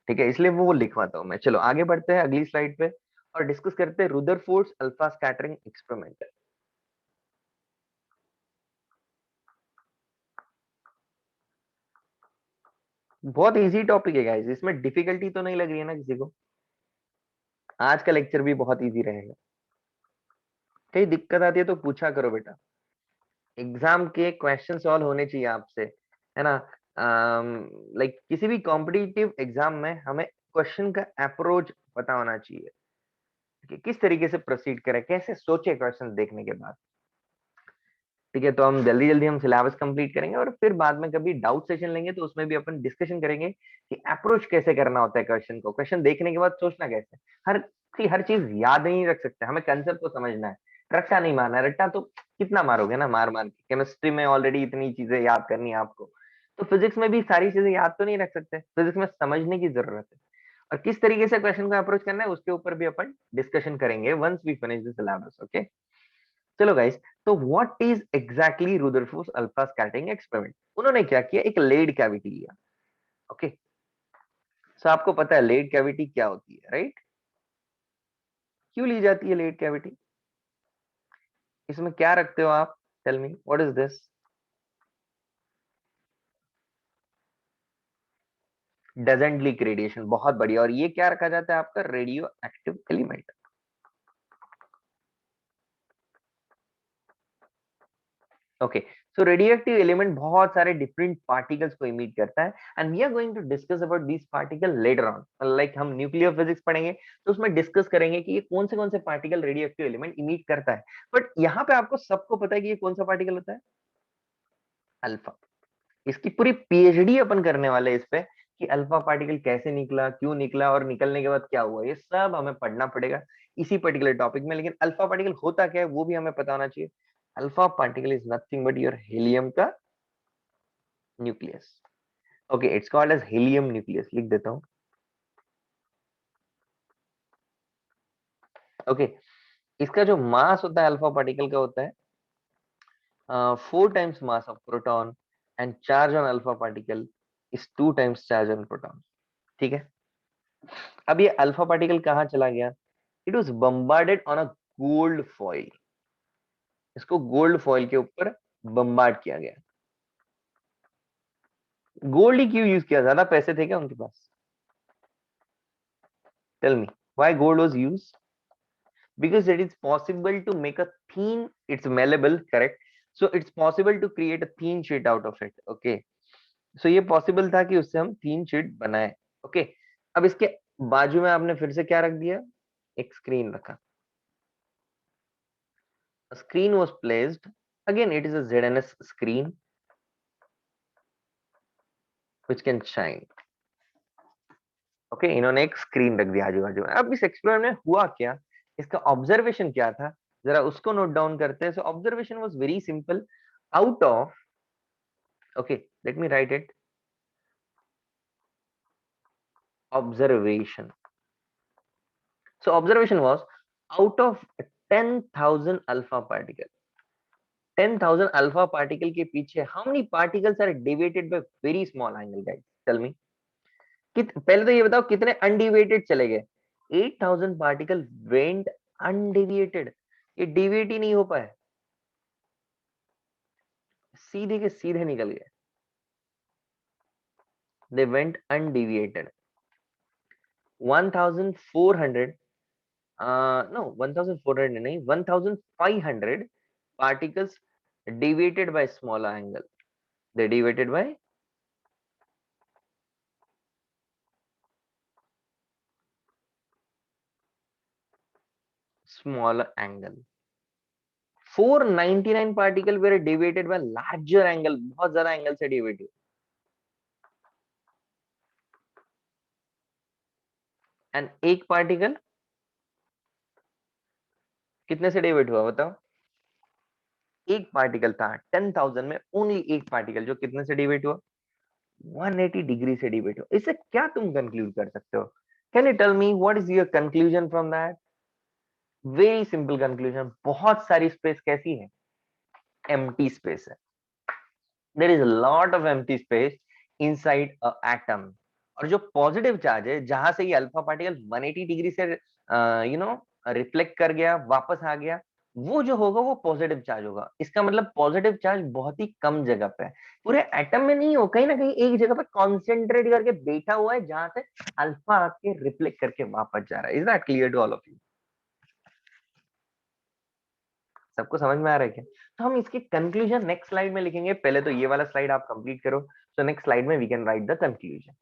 ठीक है, इसलिए वो लिखवाता हूं मैं। चलो आगे बढ़ते हैं अगली स्लाइड पे और डिस्कस करते हैं रुदरफोर्ड्स अल्फा स्कैटरिंग एक्सपेरिमेंट। बहुत इजी टॉपिक है गाइस, इसमें डिफिकल्टी तो नहीं लग रही है ना किसी को? आज का लेक्चर भी बहुत इजी रहेगा। कहीं दिक्कत आती है तो पूछा करो बेटा। एग्जाम के क्वेश्चन सॉल्व होने चाहिए आपसे, है ना? लाइक किसी भी कॉम्पिटिटिव एग्जाम में हमें क्वेश्चन का अप्रोच पता होना चाहिए कि किस तरीके से प्रोसीड करें, कैसे सोचे क्वेश्चन देखने के बाद। ठीक है, तो हम जल्दी जल्दी हम सिलेबस कंप्लीट करेंगे और फिर बाद में कभी डाउट सेशन लेंगे तो उसमें भी अपन डिस्कशन करेंगे कि अप्रोच कैसे करना होता है क्वेश्चन को, क्वेश्चन देखने के बाद सोचना कैसे। हर हर चीज याद नहीं रख सकते, हमें कंसेप्ट को समझना है, रट्टा नहीं मारना है। रट्टा तो कितना मारोगे ना, मार मार के। केमिस्ट्री में ऑलरेडी इतनी चीजें याद करनी है आपको, तो फिजिक्स में भी सारी चीजें याद तो नहीं रख सकते, फिजिक्स में समझने की जरूरत है। और किस तरीके से क्वेश्चन को अप्रोच करना है उसके ऊपर भी अपन डिस्कशन करेंगे once we finish the syllabus. Okay, चलो गाइस, तो what is exactly Rutherford alpha scattering experiment? उन्होंने क्या किया, एक लेड कैविटी लिया। ओके, सो आपको पता है लेड कैविटी क्या होती है, राइट? क्यों ली जाती है लेड कैविटी? इसमें क्या रखते हो आप? Tell me what is this? Doesn't leak radiation. बहुत बढ़िया। और ये क्या रखा जाता है आपका? Radioactive element. Okay, so radioactive element बहुत सारे डिफरेंट पार्टिकल्स को इमिट करता है, and we are going to discuss about this particle later on. Like हम न्यूक्लियर फिजिक्स पढ़ेंगे तो उसमें डिस्कस करेंगे कि ये कौन से particle radioactive element emit करता है। बट यहाँ पे आपको सबको पता है कि ये कौन सा पार्टिकल होता है? अल्फा। इसकी पूरी पीएचडी अपन करने वाले हैं इस पे कि अल्फा पार्टिकल कैसे निकला, क्यों निकला और निकलने के बाद क्या हुआ, ये सब हमें पढ़ना पड़ेगा इसी पर्टिकुलर टॉपिक में। लेकिन अल्फा पार्टिकल होता क्या है वो भी हमें पता होना चाहिए। Alpha particle is nothing but your helium का nucleus. Okay, it's called as helium nucleus, लिख देता हूँ। ओके, इसका जो मास होता है अल्फा पार्टिकल का होता है 4 times mass of proton and charge on alpha particle is 2 times charge on proton। ठीक है, अब ये अल्फा पार्टिकल कहाँ चला गया? It was bombarded on a gold foil. इसको गोल्ड फॉइल के ऊपर बम्बार्ड किया गया। गोल्ड ही क्यों यूज किया? ज्यादा पैसे थे क्या उनके पास? Tell me why gold was used? because it is possible to make a thin, it's malleable, correct? So it's possible to create a thin sheet out of it। okay, so ये possible था कि उससे हम thin sheet बनाए। okay, अब इसके बाजू में आपने फिर से क्या रख दिया? एक स्क्रीन रखा। a screen was placed, again it is a ZNS screen which can shine। Okay, इन्होंने एक स्क्रीन रख दिया आजू बाजू में। अब इस एक्सपेरिमेंट में हुआ क्या, इसका ऑब्जर्वेशन क्या था, जरा उसको नोट डाउन करते हैं। So observation was very simple. Out of, okay let me write it, observation, so observation was out of 10,000 alpha particle, 10,000 alpha particle के पीछे how many particles are deviated by very small angle, guys tell me। पहले तो ये बताओ कितने undeviated चले गए? 8,000 particle went undeviated, ये डिविएट ही नहीं हो पाए, सीधे के सीधे निकल गए। They went undeviated. 1400 नो 1400 नहीं, 1500 particles deviated by smaller angle, they deviated by smaller angle। 499 particle were deviated by larger angle, बहुत ज्यादा एंगल से deviate हुए। एंड एक पार्टिकल कितने से डिवाइड हुआ बताओ? एक पार्टिकल था 10,000 में, ओनली एक पार्टिकल जो कितने से डिवाइड हुआ? 180 डिग्री से डिवाइड हुआ। इससे क्या तुम कंक्लूड कर सकते हो? Can you tell me what is your conclusion from that? Very simple conclusion, बहुत सारी स्पेस कैसी है? एम्प्टी स्पेस है। There is a lot of empty space inside a atom. और जो पॉजिटिव चार्ज है, जहां से ये अल्फा पार्टिकल 180 डिग्री से रिफ्लेक्ट कर गया, वापस आ गया, वो जो होगा वो पॉजिटिव चार्ज होगा। इसका मतलब पॉजिटिव चार्ज बहुत ही कम जगह पे है, पूरे एटम में नहीं हो, कहीं ना कहीं एक जगह पे कॉन्सेंट्रेट करके बैठा हुआ है, जहां से अल्फा आके रिफ्लेक्ट करके वापस जा रहा है। Is that clear to all of you? सबको समझ में आ रहा है क्या? तो हम इसके कंक्लूजन नेक्स्ट स्लाइड में लिखेंगे, पहले तो ये वाला स्लाइड आप कंप्लीट करो। सो नेक्स्ट स्लाइड में we can write the conclusion.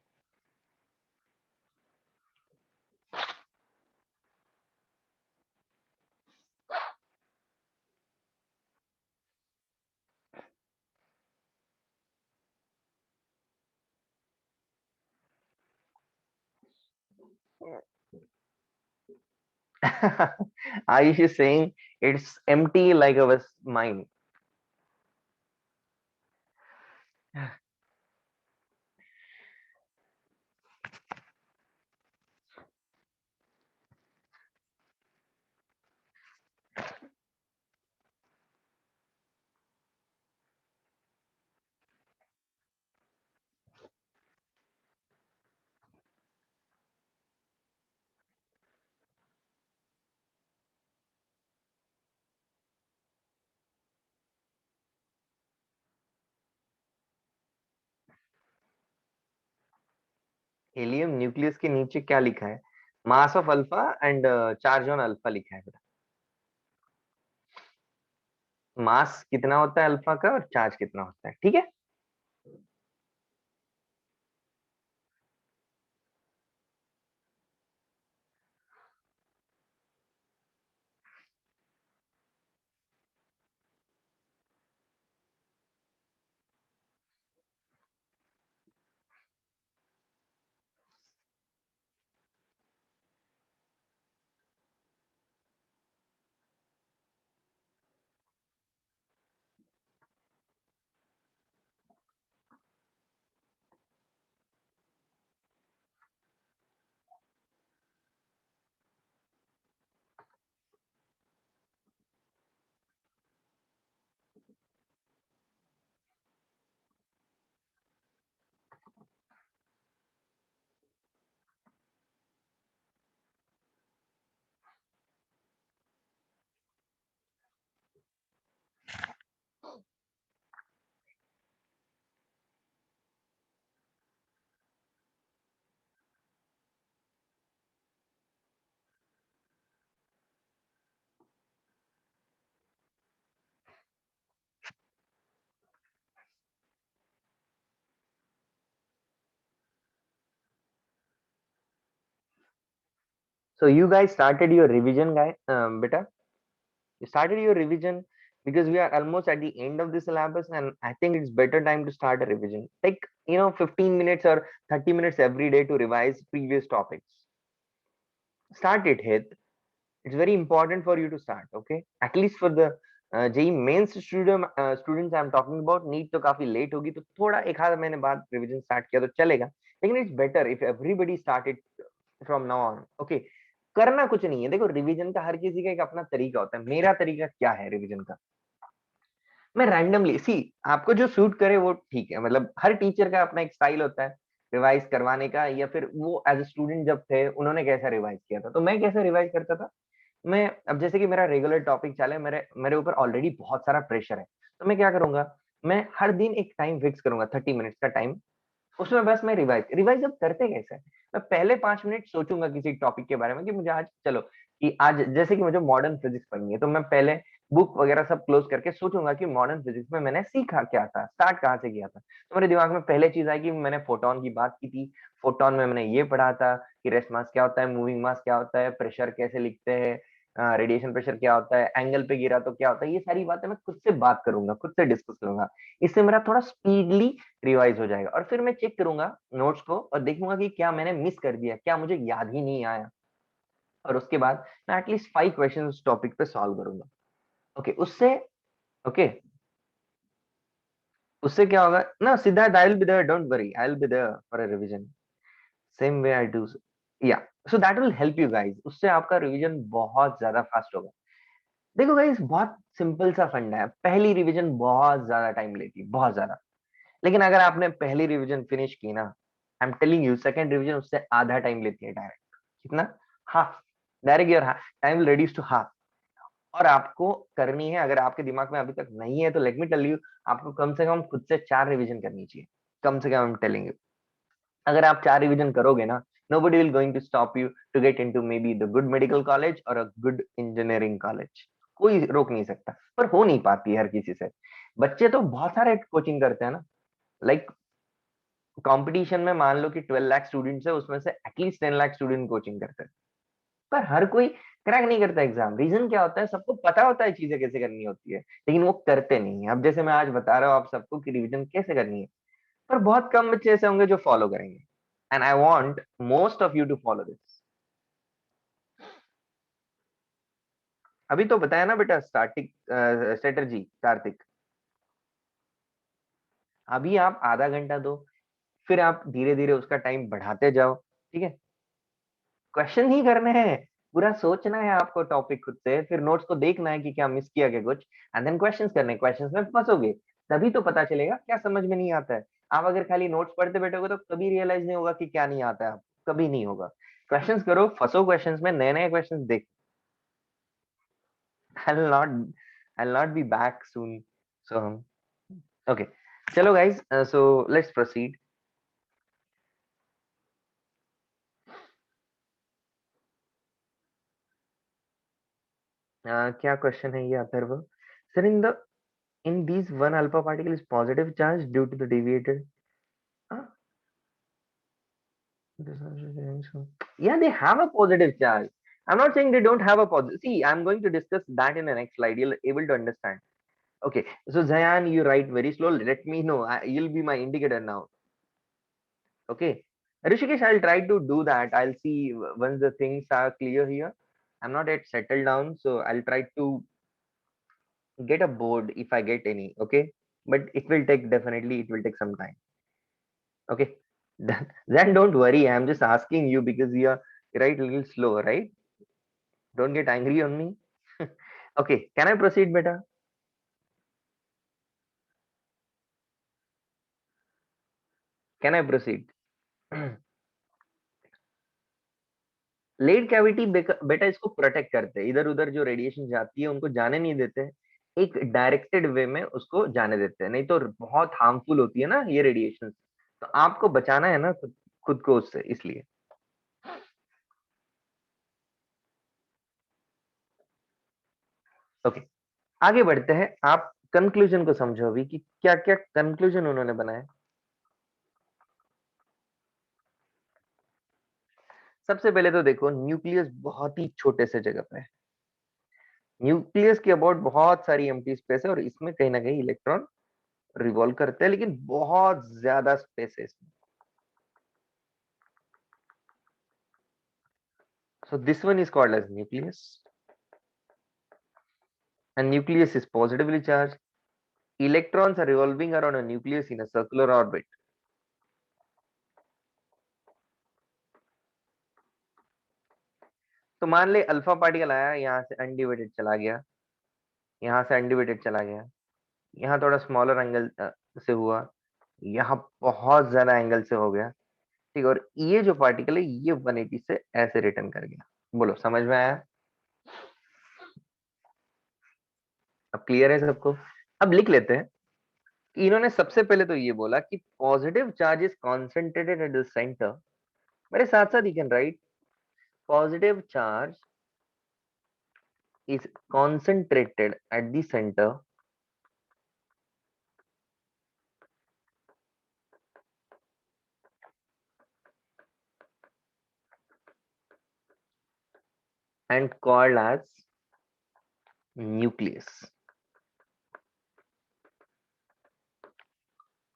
Ayush is saying it's empty like our mind। Helium nucleus के नीचे क्या लिखा है? Mass of alpha and charge on alpha लिखा है बेटा। मास कितना होता है अल्फा का और चार्ज कितना होता है, ठीक है। So you guys started your revision, guy, beta. You started your revision because we are almost at the end of the syllabus, and I think it's better time to start a revision. Take 15 minutes or 30 minutes every day to revise previous topics. Start it, Hit. It's very important for you to start. Okay, at least for the JEE Mains students I am talking about, NEET तो काफी late होगी, तो थोड़ा एक आध महीने बाद revision start किया तो चलेगा, लेकिन it's better if everybody started from now on. Okay, करना कुछ नहीं है, देखो रिवीजन का हर किसी का एक अपना तरीका होता है। मेरा तरीका क्या है रिवीजन का, मैं रैंडमली सी, आपको जो सूट करे वो ठीक है, मतलब हर टीचर का अपना एक स्टाइल होता है रिवाइज करवाने का, या फिर वो एज ए स्टूडेंट जब थे उन्होंने कैसा रिवाइज किया था। तो मैं कैसे रिवाइज करता था, मैं अब जैसे कि मेरा रेगुलर टॉपिक चले, मेरे मेरे ऊपर ऑलरेडी बहुत सारा प्रेशर है, तो मैं क्या करूंगा, मैं हर दिन एक टाइम फिक्स करूंगा 30 मिनट्स का टाइम, उसमें बस मैं रिवाइज रिवाइज अब करते कैसे है, मैं पहले 5 मिनट सोचूंगा किसी टॉपिक के बारे में कि मुझे आज, चलो कि आज जैसे कि मुझे मॉडर्न फिजिक्स पढ़नी है, तो मैं पहले बुक वगैरह सब क्लोज करके सोचूंगा कि मॉडर्न फिजिक्स में मैंने सीखा क्या था, स्टार्ट कहाँ से किया था। तो मेरे दिमाग में पहले चीज आई कि मैंने फोटोन की बात की थी, फोटोन में मैंने ये पढ़ा था कि रेस्ट मास क्या होता है, मूविंग मास क्या होता है, प्रेशर कैसे लिखते हैं, रेडिएशन प्रेशर क्या होता है, एंगल पे गिरा तो क्या होता है, ये सारी बातें मैं खुद से बात करूंगा, खुद से डिस्कस करूंगा। इससे मेरा थोड़ा स्पीडली रिवाइज हो जाएगा, और फिर मैं चेक करूंगा नोट्स को और देखूंगा कि क्या मैंने मिस कर दिया, क्या मुझे याद ही नहीं आया, और उसके बाद मैं एटलीस्ट 5 क्वेश्चन उस टॉपिक पे सॉल्व करूंगा। ओके, उससे, ओके, उससे क्या होगा ना, Siddharth, I will be there, don't worry, I will be there for a revision, same way I do. Yeah, so that will help you guys, उससे आपका रिवीजन बहुत ज्यादा फास्ट होगा। देखो गाइस, बहुत सिंपल सा फंडा है, पहली रिवीजन बहुत ज्यादा टाइम लेती है, बहुत ज्यादा, लेकिन अगर आपने पहली रिवीजन फिनिश की ना, I am telling you second revision उससे आधा टाइम लेती है डायरेक्ट। कितना? Half, direct your time will reduce to half. और आपको करनी है, अगर आपके दिमाग में अभी तक नहीं है तो लेट मी टेल यू, आपको कम से कम खुद से 4 रिवीजन करनी चाहिए, कम से कम। आई एम टेलिंग यू, अगर आप 4 रिवीजन करोगे ना, nobody will going to stop you to get into maybe the good medical college or a good engineering college, कोई रोक नहीं सकता, पर हो नहीं पाती है हर किसी से। बच्चे तो बहुत सारे कोचिंग करते हैं ना, लाइक कंपटीशन में मान लो कि 12 लाख स्टूडेंट्स है, उसमें से एटलीस्ट 10 लाख स्टूडेंट कोचिंग करते हैं, पर हर कोई क्रैक नहीं करता एग्जाम। रीजन क्या होता है, सबको पता होता है चीजें कैसे करनी होती है, लेकिन वो करते नहीं है। अब जैसे मैं आज बता रहा हूँ आप सबको कि रिवीजन कैसे करनी है, पर बहुत कम बच्चे ऐसे होंगे जो फॉलो करेंगे, and I want most of you to follow this. अभी तो बताया ना बेटा स्टार्टिंग स्ट्रेटजी, कार्तिक, अभी आप आधा घंटा दो, फिर आप धीरे धीरे उसका टाइम बढ़ाते जाओ, ठीक है। क्वेश्चन ही करने हैं, पूरा सोचना है आपको टॉपिक खुद से, फिर नोट्स को देखना है कि क्या मिस किया क्या कुछ, एंड देन क्वेश्चंस करने, क्वेश्चंस में फंसोगे, तभी तो पता चलेगा क्या समझ में नहीं आता है। आप अगर खाली नोट्स पढ़ते बैठोगे तो कभी रियलाइज नहीं होगा कि क्या नहीं आता है आपको, कभी नहीं होगा। क्वेश्चंस करो, फंसो क्वेश्चंस में, नए नए क्वेश्चंस देख। I will not I will not be back soon, so हम, ओके, चलो गाइस, सो लेट्स प्रोसीड। क्या क्वेश्चन है ये Atharva sir, in the in these one alpha particle is positive charge due to the deviated, uh, yeah, they have a positive charge. I'm not saying they don't have a positive. See, I'm going to discuss that in the next slide, you'll able to understand. Okay, so Zayan, you write very slow, let me know, you'll be my indicator now. Okay, Rishikesh, I'll try to do that, I'll see once the things are clear here. I'm not yet settled down, so I'll try to get a board if I get any. Okay, but it will take, definitely it will take some time. Okay, then don't worry. I'm just asking you because you're right a little slow, right? Don't get angry on me. Okay, can I proceed, beta? Can I proceed? Lead cavity बेटा इसको protect करते हैं, इधर उधर जो radiation जाती है उनको जाने नहीं देते हैं, एक डायरेक्टेड वे में उसको जाने देते हैं, नहीं तो बहुत हार्मफुल होती है ना ये रेडिएशन, तो आपको बचाना है ना खुद को उससे, इसलिए। ओके, आगे बढ़ते हैं, आप कंक्लूजन को समझो अभी कि क्या क्या कंक्लूजन उन्होंने बनाया। सबसे पहले तो देखो न्यूक्लियस बहुत ही छोटे से जगह पे है। न्यूक्लियस के अबाउट बहुत सारी एम्प्टी स्पेस है और इसमें कहीं ना कहीं इलेक्ट्रॉन रिवॉल्व करते हैं, लेकिन बहुत ज्यादा स्पेस है इसमें। So this one is called as nucleus, and nucleus is positively charged. Electrons are revolving around a nucleus in a circular orbit. तो मान ले अल्फा पार्टिकल आया, यहाँ से अनडिवाइडेड चला गया, यहाँ से अनडिवाइडेड चला गया, यहाँ थोड़ा स्मॉलर एंगल से हुआ, यहाँ बहुत ज्यादा एंगल से हो गया, ठीक है। और ये जो पार्टिकल है ये 180 से ऐसे रिटर्न कर गया। बोलो समझ में आया? अब क्लियर है सबको? अब लिख लेते हैं कि इन्होंने सबसे पहले तो ये बोला कि positive charge is concentrated at the centre. मेरे साथ साथ you can right positive charge is concentrated at the center and called as nucleus।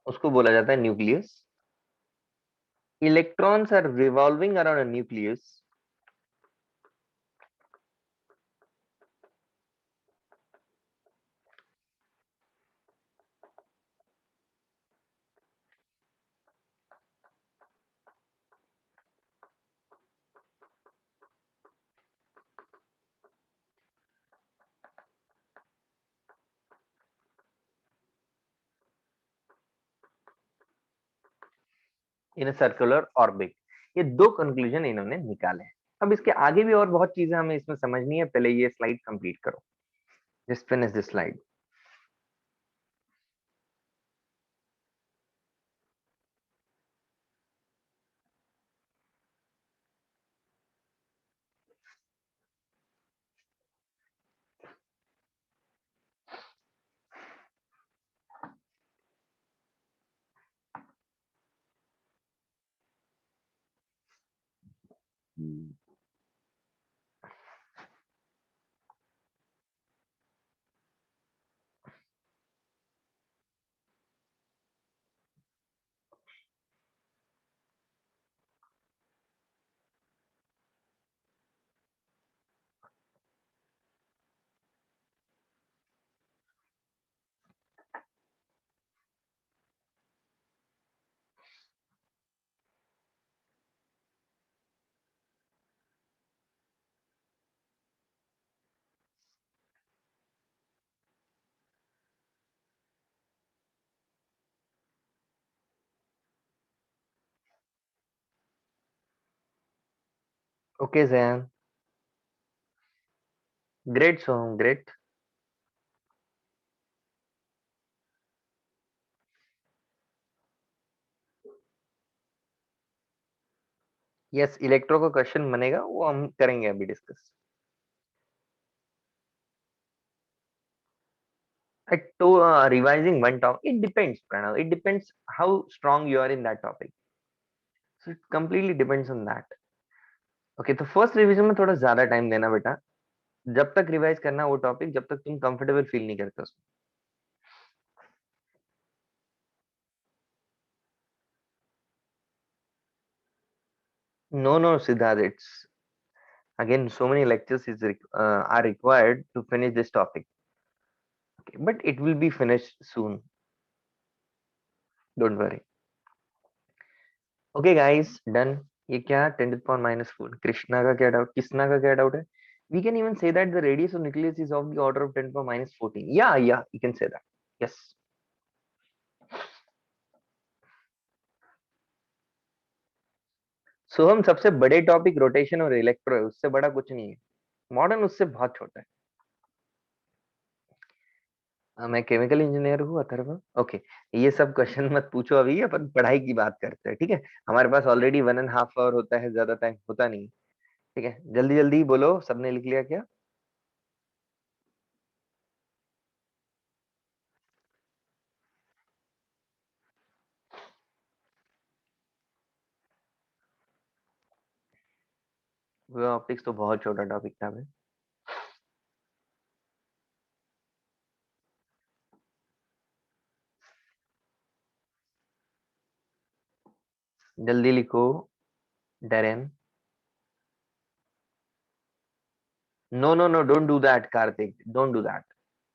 उसको बोला जाता है nucleus. Electrons are revolving around a nucleus in a circular orbit. ये दो conclusion इन्होंने निकाले हैं। अब इसके आगे भी और बहुत चीजें हमें इसमें समझनी है, पहले ये स्लाइड कंप्लीट करो। Just finish this slide. Okay Jain, great song, great. Yes, electro का क्वेश्चन बनेगा, वो हम करेंगे अभी discuss. To revising one topic, it depends, Pranav. It depends how strong you are in that topic. So it completely depends on that. Okay, तो first revision में थोड़ा ज्यादा टाइम देना बेटा। जब तक रिवाइज करना वो टॉपिक, जब तक तुम कंफर्टेबल फील नहीं करते उसमें। No, no, Siddharth, it's again so many lectures are required to finish this topic. Okay, but it will be finished soon. Don't worry. Okay, guys, done. ये क्या 10⁻⁴? कृष्णा का क्या डाउट, कृष्णा का क्या डाउट है? We can even say that the radius of nucleus is of the order of 10⁻⁴. Yeah, yeah, you can say that. Yes. सो हम सबसे बड़े टॉपिक रोटेशन और इलेक्ट्रो है, उससे बड़ा कुछ नहीं है। मॉडर्न उससे बहुत छोटा है। मैं केमिकल इंजीनियर हूँ अथर्व। ओके, ये सब क्वेश्चन मत पूछो, अभी अपन पढ़ाई की बात करते हैं, ठीक है। हमारे पास ऑलरेडी 1.5 आवर होता है, ज्यादा टाइम होता नहीं। ठीक है, जल्दी जल्दी बोलो, सबने लिख लिया क्या? वेव ऑप्टिक्स तो बहुत छोटा टॉपिक था भाई। जल्दी लिखो डेरेन। No no no, don't do that Kartik, don't do that.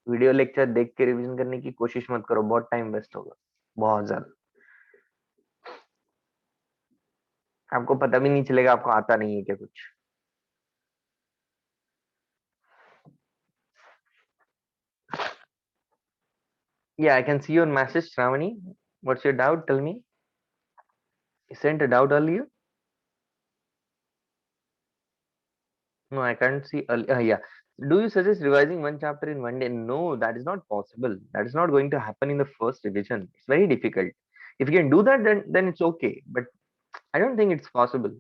Video lecture देख के रिवीजन करने की कोशिश मत करो, बहुत टाइम वेस्ट होगा, बहुत ज्यादा। आपको पता भी नहीं चलेगा आपको आता नहीं है क्या कुछ। Yeah, I can see your message, Shravani. What's your doubt? Tell me. You sent a doubt earlier? No, I can't see. Yeah. Do you suggest revising one chapter in one day? No, that is not possible. That is not going to happen in the first revision. It's very difficult. If you can do that, then it's okay. But I don't think it's possible.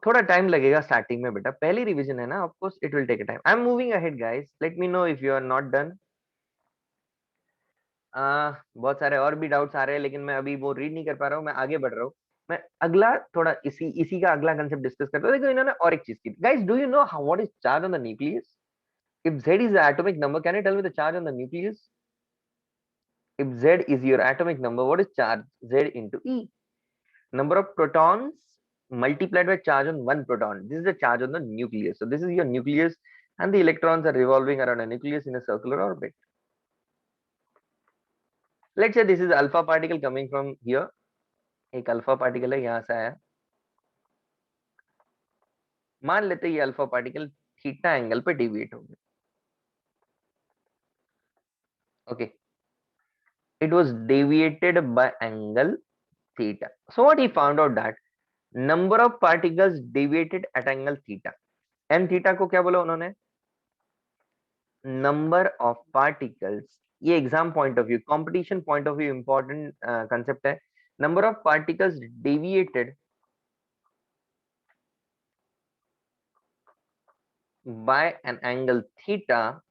थोड़ा time लगेगा starting में बेटा, पहली revision है ना, of course it will take time. I am moving ahead guys, let me know if you are not done. बहुत सारे और भी डाउट्स आ रहे हैं, लेकिन मैं अभी वो रीड नहीं कर पा रहा हूँ, मैं आगे बढ़ रहा हूँ। मैं अगला थोड़ा इसी का अगला कंसेप्ट डिस्कस करता हूँ। देखो इन्होंने और एक चीज की, guys do you know how what is charge on the nucleus? If z is the atomic number, can you tell me the charge on the nucleus? If z is your atomic number, what is charge? Z into e, number of protons multiplied by charge on one proton. This is the charge on the nucleus. So this is your nucleus, and the electrons are revolving around a nucleus in a circular orbit. Let's say this is alpha particle coming from here. एक alpha particle है, यहाँ से आया। मान लेते हैं ये alpha particle theta angle पे डिविएट हो गया। Okay, it was deviated bye angle theta. So what he found out that number of particles deviated at angle theta. n theta को क्या बोला उन्होंने? Number of particles. ये exam point of view, competition point of view important concept है। Number of particles deviated by an angle theta,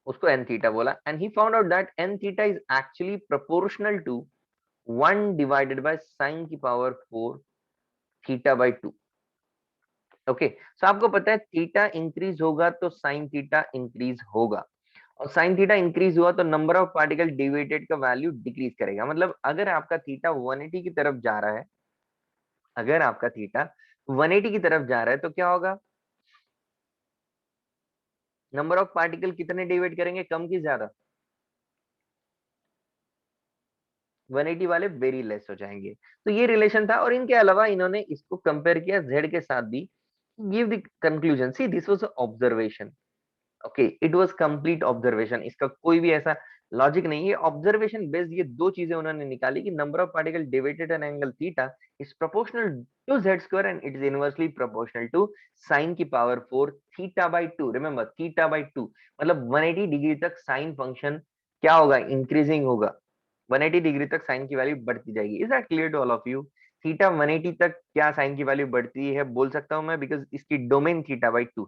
उसको n theta बोला, and he found out that n theta is actually proportional to 1 divided by sin की power 4 theta by 2। Okay, so आपको पता है theta increase होगा तो sine theta increase होगा, और साइन थीटा इंक्रीज हुआ तो नंबर ऑफ पार्टिकल डिविएटेड का वैल्यू डिक्रीज करेगा। मतलब अगर आपका थीटा 180 की तरफ जा रहा है, अगर आपका थीटा 180 की तरफ जा रहा है तो क्या होगा? नंबर ऑफ पार्टिकल कितने डिवाइड करेंगे, कम की ज्यादा? 180 वाले वेरी लेस हो जाएंगे। तो ये रिलेशन था, और इनके अलावा इन्होंने इसको कंपेयर किया जेड के साथ भी। Give the conclusion, see this was observation. Okay, it was complete observation, इसका कोई भी ऐसा लॉजिक नहीं है, ऑब्जर्वेशन बेस्ड ये दो चीजें उन्होंने निकाली कि number of particle divided an angle theta is proportional to Z square and it is inversely proportional to sine की power 4 theta by 2। Remember theta by 2, मतलब 180 डिग्री तक साइन फंक्शन क्या होगा? इंक्रीजिंग होगा। 180 डिग्री तक साइन की value बढ़ती जाएगी। Is that clear to all of you? Theta 180 तक क्या साइन की वैल्यू बढ़ती है बोल सकता हूं मैं, बिकॉज इसकी डोमेन थीटा बाई 2।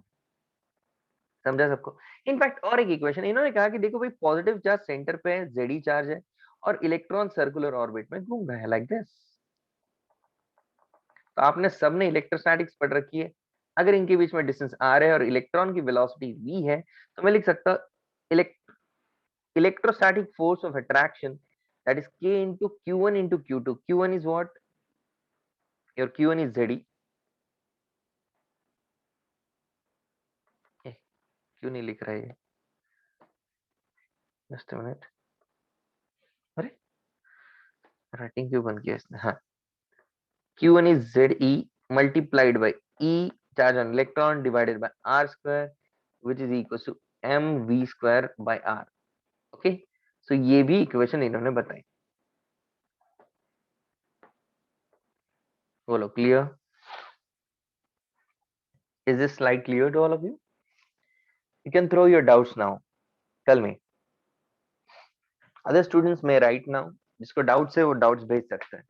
समझा सबको? इनफैक्ट और एक इक्वेशन इन्होंने कहा कि देखो भाई, पॉजिटिव चार्ज सेंटर पे है, जेडी चार्ज है, और इलेक्ट्रॉन सर्कुलर ऑर्बिट में घूम रहा है लाइक दिस। तो आपने सबने इलेक्ट्रोस्टैटिक्स पढ़ रखी है। अगर इनके बीच में डिस्टेंस आर है और इलेक्ट्रॉन की वेलोसिटी वी है, तो मैं लिख सकता हूँ electrostatic force of attraction that is k into q1 into q2। q1 is what? Your q1 is zd। क्यों नहीं लिख रहा है ये? जस्ट मिनट, अरे राइटिंग क्यों बंद किया इसने? हाँ, q1 is ze multiplied by e charge on electron divided by r square, which is equals to mv square by r। Okay, so ये भी इक्वेशन इन्होंने बताई। बोलो clear? Is this slide clear to all of you? You can throw your doubts now, tell me. Other students में right now, जिसको doubts है वो doubts भेज सकते हैं।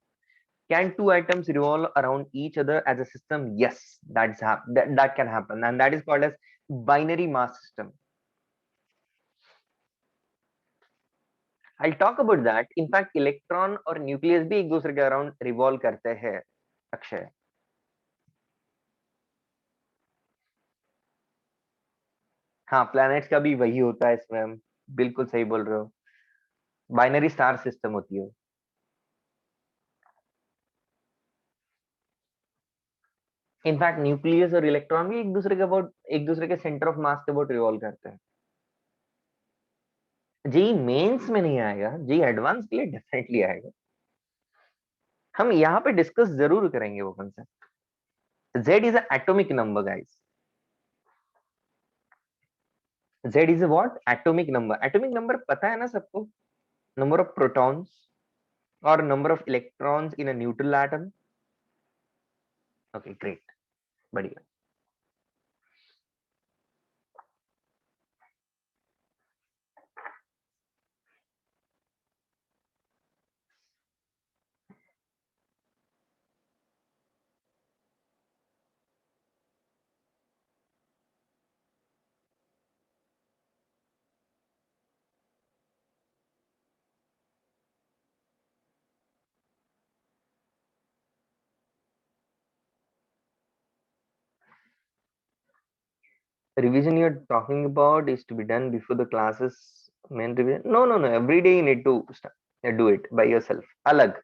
Can two atoms revolve around each other as a system? Yes, that can happen, and that is called as binary mass system. I talk about that. In fact electron और nucleus भी एक दूसरे के अराउंड रिवॉल्व करते हैं अक्षय। हाँ, planets का भी वही होता है इसमें, हम बिल्कुल सही बोल रहे हो। बाइनरी स्टार सिस्टम होती है। इनफैक्ट न्यूक्लियस और इलेक्ट्रॉन भी एक दूसरे के सेंटर ऑफ मास के अबाउट रिवॉल्व करते हैं। जी मेंस में नहीं आएगा, जी एडवांस के लिए डेफिनेटली आएगा। हम यहाँ पे डिस्कस जरूर करेंगे वो concept. Z is an atomic number, guys. Z is a what? Atomic number. Atomic number पता है ना सबको? Number of protons or number of electrons in a neutral atom. Okay, great. बढ़िया। Revision you're talking about is to be done before the classes main revision. No, no, no. Every day you need to do it by yourself. Alag.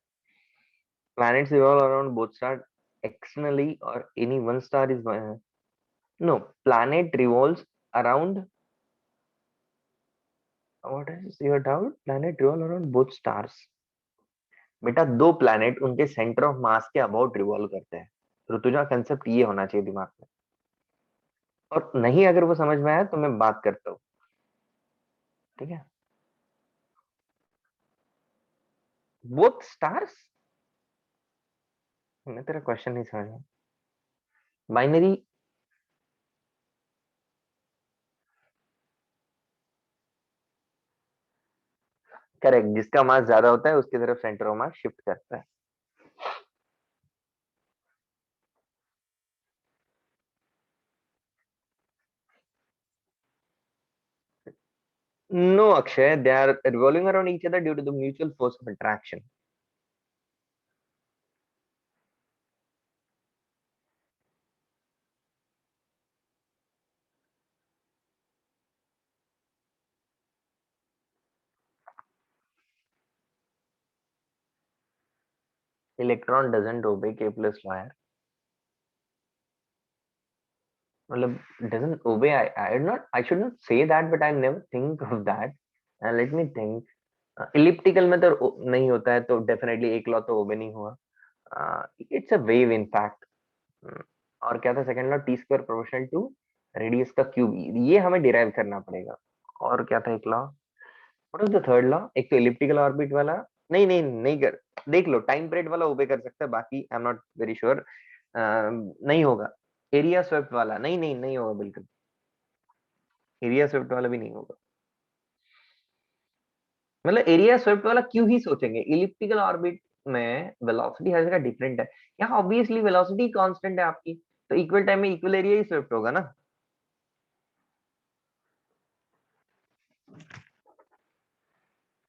Planets revolve around both stars externally or any one star is no. Planet revolves around. What is your doubt? Planet revolve around both stars. बेटा दो planet उनके centre of mass के about revolve करते हैं। Rutuja concept ये होना चाहिए दिमाग में। और नहीं अगर वो समझ में आया तो मैं बात करता हूँ, ठीक है। बोथ स्टार्स, मैं तेरा क्वेश्चन नहीं समझ में। बाइनरी, करेक्ट, जिसका मास ज्यादा होता है उसकी तरफ सेंटर ऑफ मास शिफ्ट करता है। No Akshay, they are revolving around each other due to the mutual force of attraction. Electron doesn't obey के प्लस लॉ। मतलब doesn't obey, I should not say that, but I never think of that. Let me think. Elliptical में तो नहीं होता है, तो definitely एक law तो ओबे नहीं हुआ। It's a wave in fact. और क्या था second law? T square proportional to radius का क्यूब। ये हमें डिराइव करना पड़ेगा। और क्या था एक law? What is the third law? एक तो इलिप्टिकल ऑर्बिट वाला। नहीं नहीं नहीं कर, देख लो, टाइम पीरियड वाला ओबे कर सकता है, बाकी I am not very sure. नहीं होगा। एरिया स्वेप्ट वाला, नहीं नहीं नहीं होगा बिल्कुल। एरिया स्वेप्ट वाला भी नहीं होगा। मतलब एरिया स्वेप्ट वाला क्यों ही सोचेंगे, इलिप्टिकल ऑर्बिट में वेलोसिटी हर जगह डिफरेंट है। यहाँ ऑब्वियसली वेलोसिटी कांस्टेंट है आपकी, तो इक्वल टाइम में इक्वल एरिया ही स्वेप्ट होगा ना।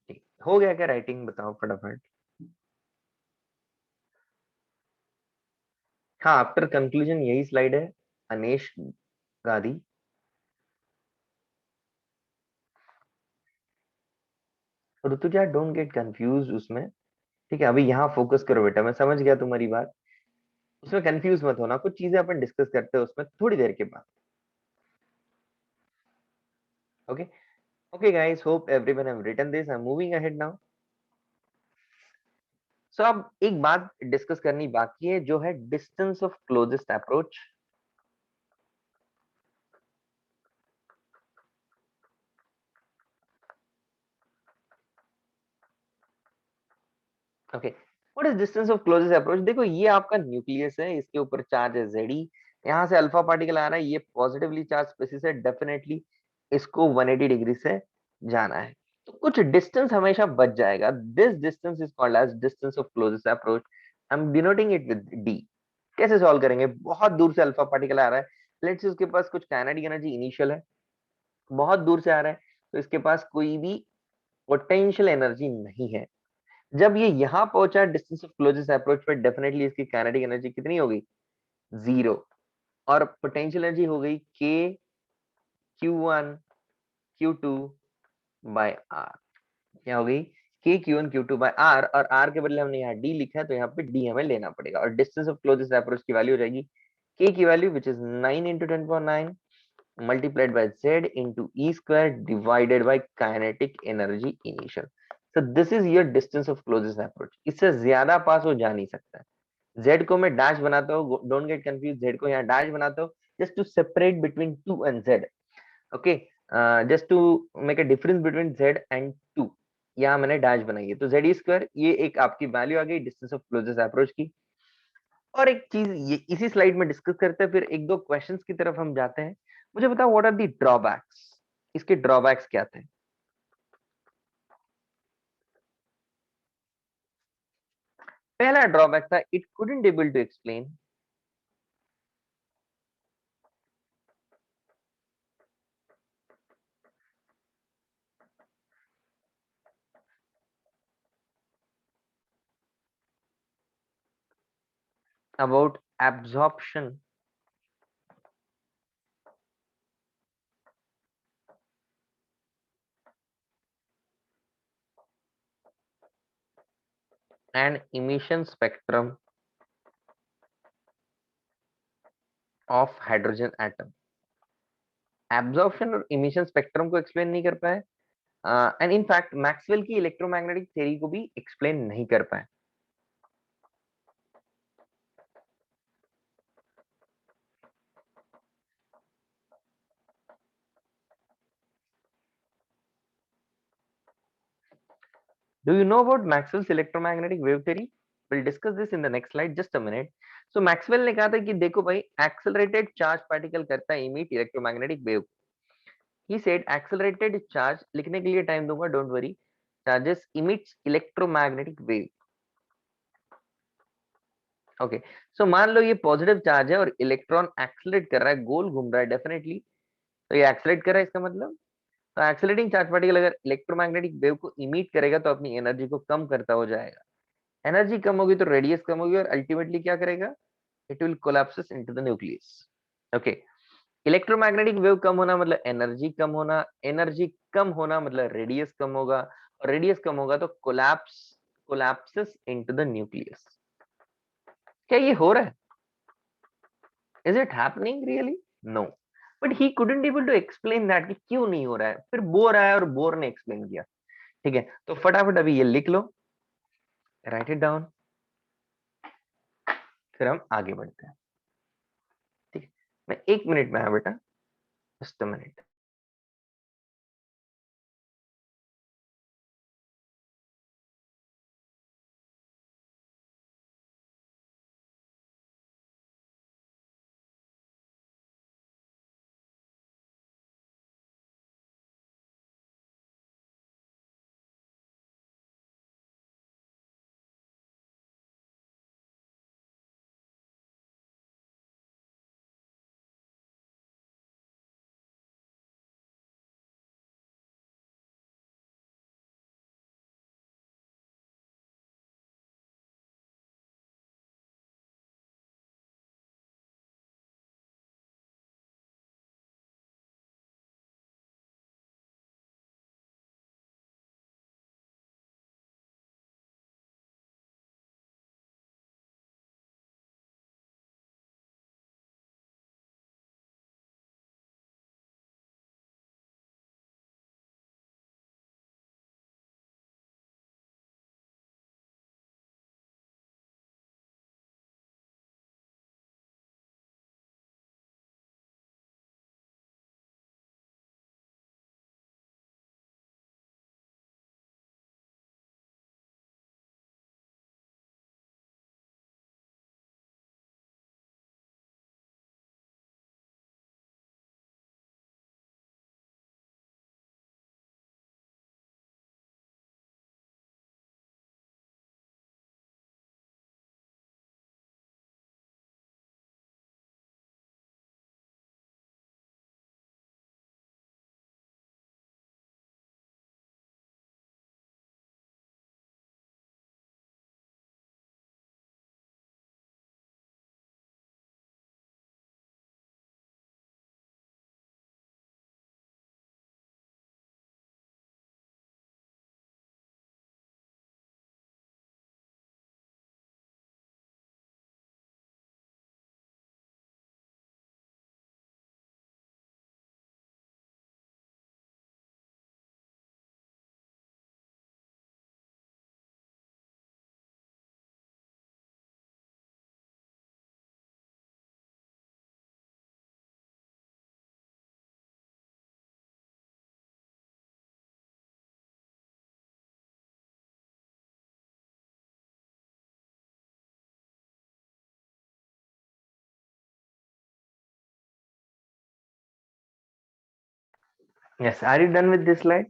ठीक, हो गया क्या राइटिंग? बताओ फटाफट। हाँ, आफ्टर कंक्लूजन यही स्लाइड है। अनेश गादी। ऋतुजा डोंट गेट कंफ्यूज उसमें। ठीक है, अभी यहाँ फोकस करो बेटा, मैं समझ गया तुम्हारी बात। उसमें कंफ्यूज मत होना, कुछ चीजें अपन डिस्कस करते हैं उसमें थोड़ी देर के बाद। Okay. Okay guys, hope everyone have written this. I am moving ahead now. So अब एक बात डिस्कस करनी बाकी है, जो है distance of closest approach. Okay, what is distance of closest approach? देखो ये आपका न्यूक्लियस है, इसके ऊपर चार्ज है Ze। यहाँ से अल्फा पार्टिकल आ रहा है, ये पॉजिटिवली चार्ज स्पीसीज है, डेफिनेटली इसको 180 डिग्री से जाना है। तो कुछ डिस्टेंस हमेशा बच जाएगा। This distance is called as distance of closest approach. I am denoting it with D. कैसे सॉल्व करेंगे? बहुत दूर से अल्फा पार्टिकल आ रहा है, लेट्स से उसके पास कुछ काइनेटिक एनर्जी इनिशियल है, बहुत दूर से आ रहा है, तो इसके पास कोई भी पोटेंशियल एनर्जी नहीं है। जब ये यहां पहुंचा डिस्टेंस ऑफ क्लोजेस्ट अप्रोच पर, डेफिनेटली इसकी काइनेटिक एनर्जी कितनी होगी? जीरो। और पोटेंशियल एनर्जी हो गई के Q1 Q2 बाय आर। क्या हो गई? के Q1 Q2 बाय आर, और आर के बदले हमने यहाँ डी लिखा है तो यहाँ पे डी हमें लेना पड़ेगा। और डिस्टेंस ऑफ क्लोजेस्ट अप्रोच की वैल्यू हो जाएगी के की value which is 9 into 10⁻9 multiplied by z into e square divided by kinetic energy initial. So this is your distance of closest approach. इससे ज्यादा पास हो जा नहीं सकता है। z को मैं डैश बनाता हूँ, डोंट गेट कंफ्यूज, z को यहाँ डैश बनाता हूँ just to separate between 2 and z. Okay, just to make a difference between z and 2. यहाँ मैंने डैश बनाई है तो z स्क्वायर, ये एक आपकी वैल्यू आ गई डिस्टेंस ऑफ क्लोजेस्ट अप्रोच की। और एक चीज ये इसी स्लाइड में डिस्कस करते हैं, फिर एक दो क्वेश्चंस की तरफ हम जाते हैं। मुझे बताओ व्हाट आर दी ड्रॉबैक्स, इसके ड्रॉबैक्स क्या थे? पहला ड्रॉबैक था it couldn't able to explain about absorption and emission spectrum of hydrogen atom. Absorption और इमिशन स्पेक्ट्रम को एक्सप्लेन नहीं कर पाए, एंड इन फैक्ट मैक्सवेल की इलेक्ट्रोमैग्नेटिक थ्योरी को भी एक्सप्लेन नहीं कर पाए। Do you know about Maxwell's electromagnetic wave theory? We'll discuss this in the next slide. Just a minute. So Maxwell ने कहा था कि देखो भाई, accelerated charge particle करता है emit electromagnetic wave। He said accelerated charge, लिखने के लिए टाइम दूंगा, don't worry. Charges emits electromagnetic wave. Okay, so मान लो ये पॉजिटिव चार्ज है और इलेक्ट्रॉन एक्सेलरेट कर रहा है, गोल घूम रहा है डेफिनेटली, तो ये एक्सेलरेट कर रहा है, इसका मतलब तो एक्सेलरेटिंग चार्ज पार्टिकल अगर इलेक्ट्रोमैग्नेटिक वेव को इमिट करेगा तो अपनी एनर्जी को कम करता हो जाएगा। एनर्जी कम होगी तो रेडियस कम होगी और अल्टीमेटली क्या करेगा? It will collapse into the nucleus. Okay, electromagnetic wave कम होना मतलब एनर्जी कम होना, एनर्जी कम होना मतलब रेडियस कम होगा, और रेडियस कम होगा तो कोलैप्सेस इनटू द न्यूक्लियस। क्या ये हो रहा है? Is it happening really? No, but he couldn't able to explain that कि क्यों नहीं हो रहा है। फिर बोर आया और बोर ने एक्सप्लेन किया। ठीक है, तो फटाफट अभी ये लिख लो, राइट इट डाउन, फिर हम आगे बढ़ते हैं। ठीक है, मैं 1 मिनट में आया बेटा, just a minute. Yes, are you done with this slide?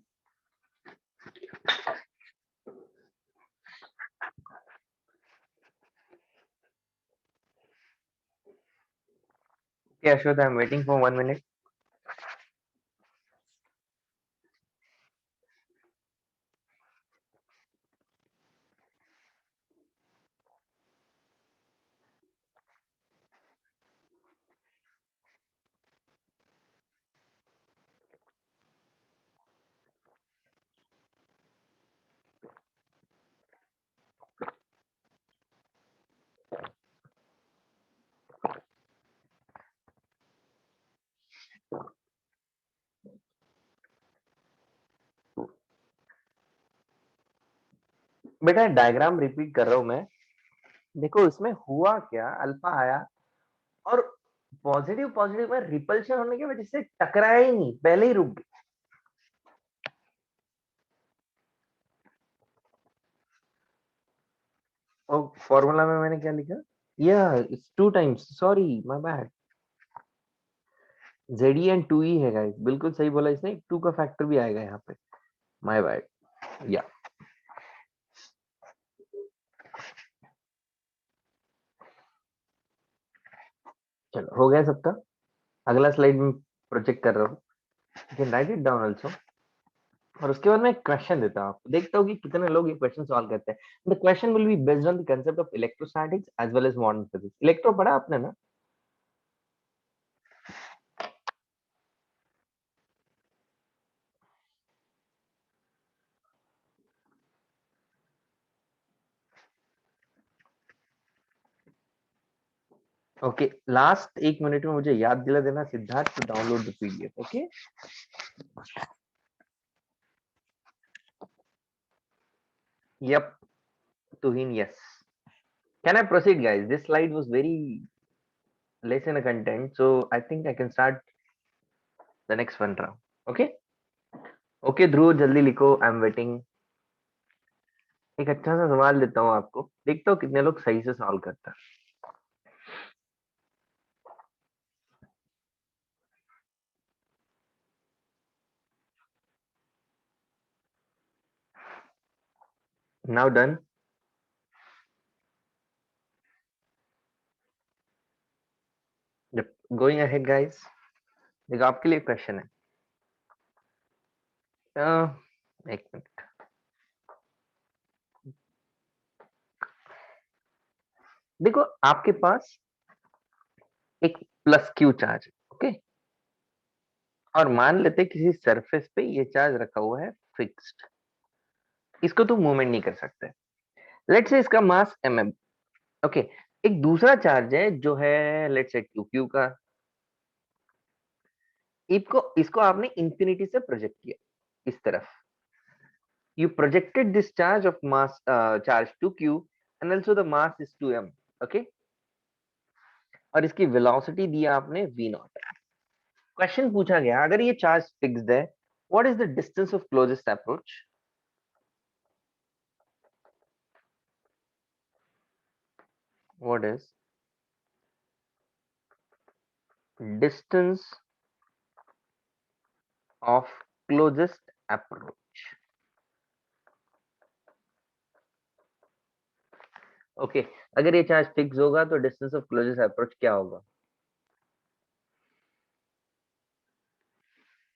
Okay, Ashwat, I'm waiting for 1 minute. बेटा डायग्राम रिपीट कर रहा हूं मैं। देखो इसमें हुआ क्या, अल्फा आया और पॉजिटिव पॉजिटिव में रिपल्शन होने की वजह से टकराया ही नहीं, पहले ही रुक गया। और फॉर्मूला में मैंने क्या लिखा? या it's 2 times, sorry my bad. JD and 2 ही है गाइस, बिल्कुल सही बोला इसने, 2 का फैक्टर भी आएगा यहाँ पे। My bad. या चलो हो गया सबका। अगला स्लाइड में प्रोजेक्ट कर रहा हूँ, you can right it down also. और उसके बाद मैं एक क्वेश्चन देता हूँ आपको, देखता हूँ कि कितने लोग ये क्वेश्चन सॉल्व करते हैं। The question will be based on the concept of electrostatics as well as modern physics. Electro पढ़ा आपने ना? ओके, लास्ट 1 मिनट में मुझे याद दिला देना Siddharth to download the PDF. Okay, yup, Tuhin, yes. Can I proceed guys? This slide was very less in a content, so I think I can start the next one round. Okay, okay Dhruv जल्दी लिखो, I am waiting. एक अच्छा सा सवाल देता हूँ आपको, देखता हूँ कितने लोग सही से सॉल्व करते हैं। Now done, going ahead guys. देखो आपके लिए क्वेश्चन है। एक मिनट। देखो आपके पास एक प्लस क्यू चार्ज है, ओके, और मान लेते हैं किसी सरफेस पे ये चार्ज रखा हुआ है फिक्स्ड, इसको तो मूवमेंट नहीं कर सकते। लेट्स से इसका मास mm, ओके। एक दूसरा चार्ज है जो है लेट्स से क्यू क्यू का, इसको इसको आपने इंफिनिटी से प्रोजेक्ट किया इस तरफ। You projected this charge of mass charge 2q and also the mass is 2m, okay, और इसकी वेलोसिटी दी आपने v नॉट। क्वेश्चन पूछा गया अगर ये चार्ज फिक्स्ड है, what is the distance of closest approach? What is distance of closest approach? Okay, अगर ये चार्ज फिक्स होगा तो डिस्टेंस ऑफ क्लोजेस्ट अप्रोच क्या होगा?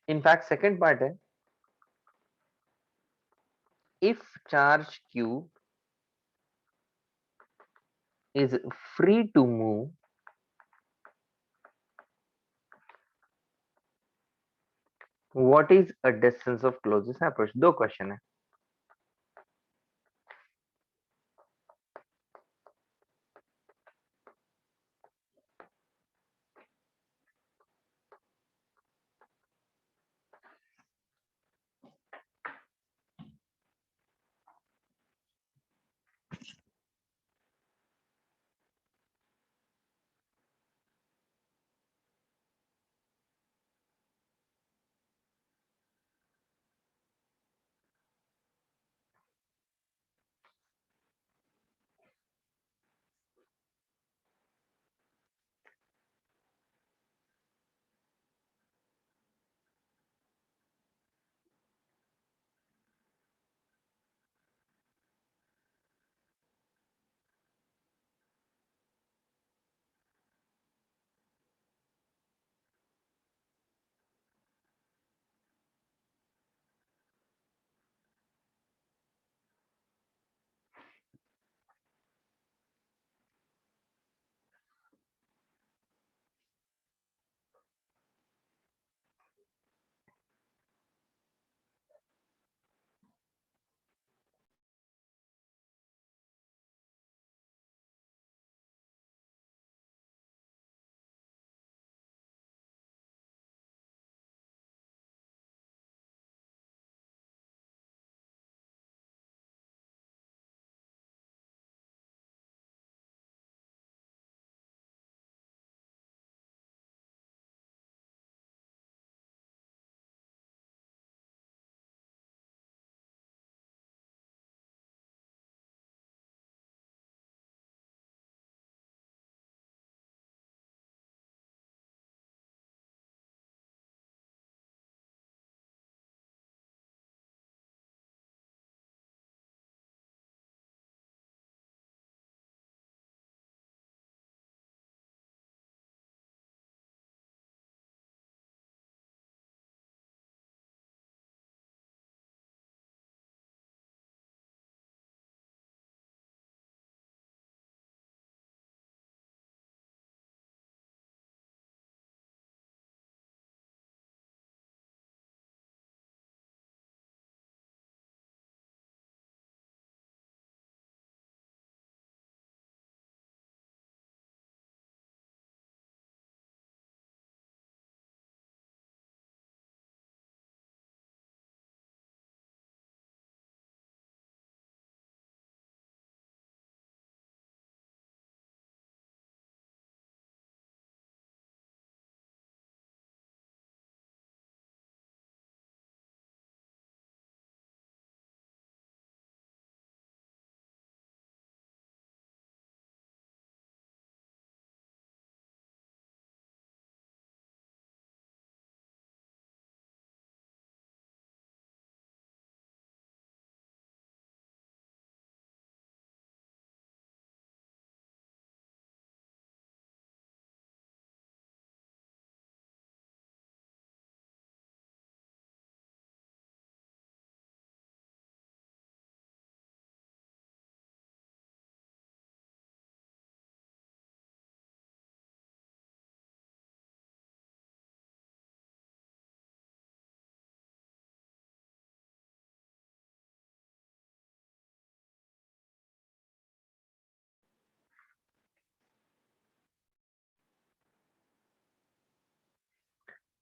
इनफैक्ट सेकंड पार्ट है, if charge q is free to move, what is a distance of closest approach? दो question है।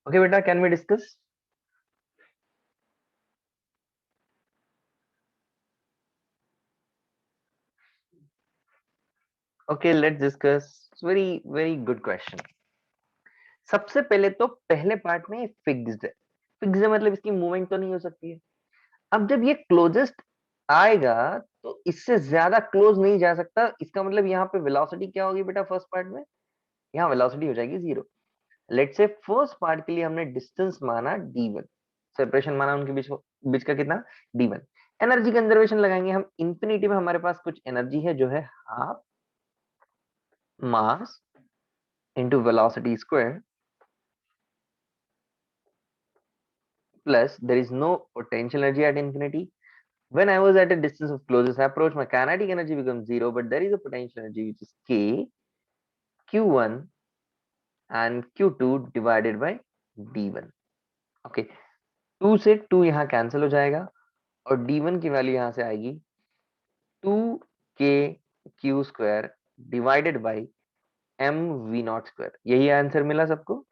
Okay बेटा, can we discuss? Okay, let's discuss. Very very good question. सबसे पहले तो पहले पार्ट में फिक्स्ड है। फिक्स्ड मतलब इसकी मूवमेंट तो नहीं हो सकती है। अब जब ये क्लोजेस्ट आएगा तो इससे ज्यादा क्लोज नहीं जा सकता। इसका मतलब यहाँ पे वेलोसिटी क्या होगी बेटा फर्स्ट पार्ट में? यहाँ वेलोसिटी हो जाएगी 0। लेट्स से फर्स्ट पार्ट के लिए हमने डिस्टेंस माना d1, सेपरेशन माना उनके बीच बीच का कितना, d1। एनर्जी कंजर्वेशन लगाएंगे हम। इंफिनिटी में हमारे पास कुछ एनर्जी है जो है half mass into velocity square plus there is no potential energy at infinity. When I was at a distance of closest approach, my kinetic energy becomes 0, but there is a potential energy which is k, q1 and q2 divided by d1. Okay, 2 से 2 यहाँ cancel हो जाएगा और d1 की value यहाँ से आएगी 2k q² divided by mv0²। यही आंसर मिला सबको?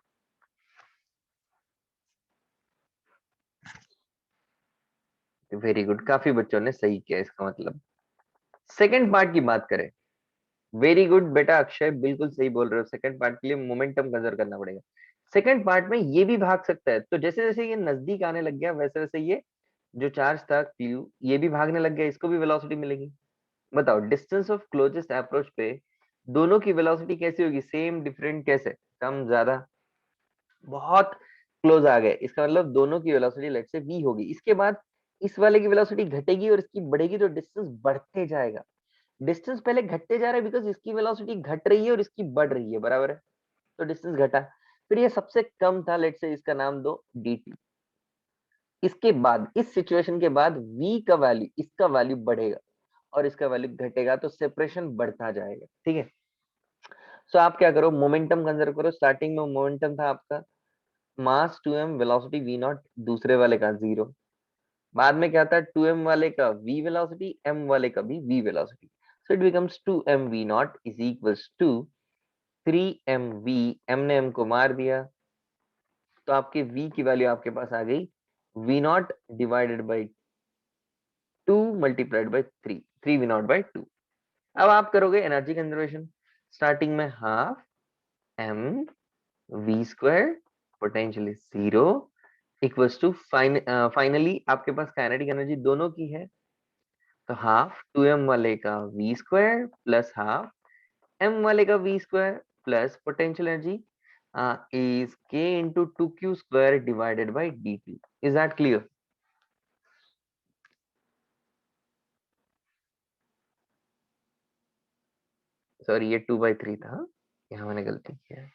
वेरी गुड, काफी बच्चों ने सही किया। इसका मतलब सेकंड पार्ट की बात करें, वेरी गुड बेटा अक्षय, बिल्कुल सही बोल रहे हो। सेकंड पार्ट के लिए मोमेंटम कंजर्व करना पड़ेगा। सेकंड पार्ट में ये भी भाग सकता है, तो जैसे जैसे ये नजदीक आने लग गया वैसे वैसे ये जो चार्ज था क्यू ये भी भागने लग गया, इसको भी वेलोसिटी मिलेगी। बताओ डिस्टेंस ऑफ क्लोजेस्ट अप्रोच पे दोनों की वेलोसिटी कैसी होगी? सेम, डिफरेंट, कैसे? कम, ज्यादा? बहुत क्लोज आ गए, इसका मतलब दोनों की वेलोसिटी लेट से v होगी। इसके बाद इस वाले की वेलोसिटी घटेगी और इसकी बढ़ेगी, तो डिस्टेंस बढ़ते जाएगा। डिस्टेंस पहले घटते जा रहा है बिकॉज इसकी वेलोसिटी घट रही है और इसकी बढ़ रही है, बराबर है, तो डिस्टेंस घटा। फिर ये सबसे कम था, लेट से इसका नाम दो dt। इसके बाद इस सिचुएशन के बाद v का वैल्यू, इसका वैल्यू बढ़ेगा और इसका वैल्यू घटेगा, तो सेपरेशन बढ़ता जाएगा। ठीक है, सो आप क्या करो, मोमेंटम कंजर्व करो। स्टार्टिंग में मोमेंटम था आपका मास 2m, वेलोसिटी v0, दूसरे वाले का 0। बाद में क्या था, 2m वाले का v वेलोसिटी, m वाले का भी v velocity. So it becomes 2m v0 is equals to 3mv। m ने m को मार दिया, तो आपके v की वैल्यू आपके पास आ गई v0 divided by 2 multiplied by 3, 3v0/2। अब आप करोगे एनर्जी कंजर्वेशन। स्टार्टिंग में half m v², potential is 0, equals to finally आपके पास काइनेटिक एनर्जी दोनों की है, तो हाफ 2m वाले का v² प्लस हाफ m वाले का v² plus potential energy is k into 2q² divided by dt. Is that clear? Sorry, ये 2/3 था, यहाँ मैंने गलती किया है।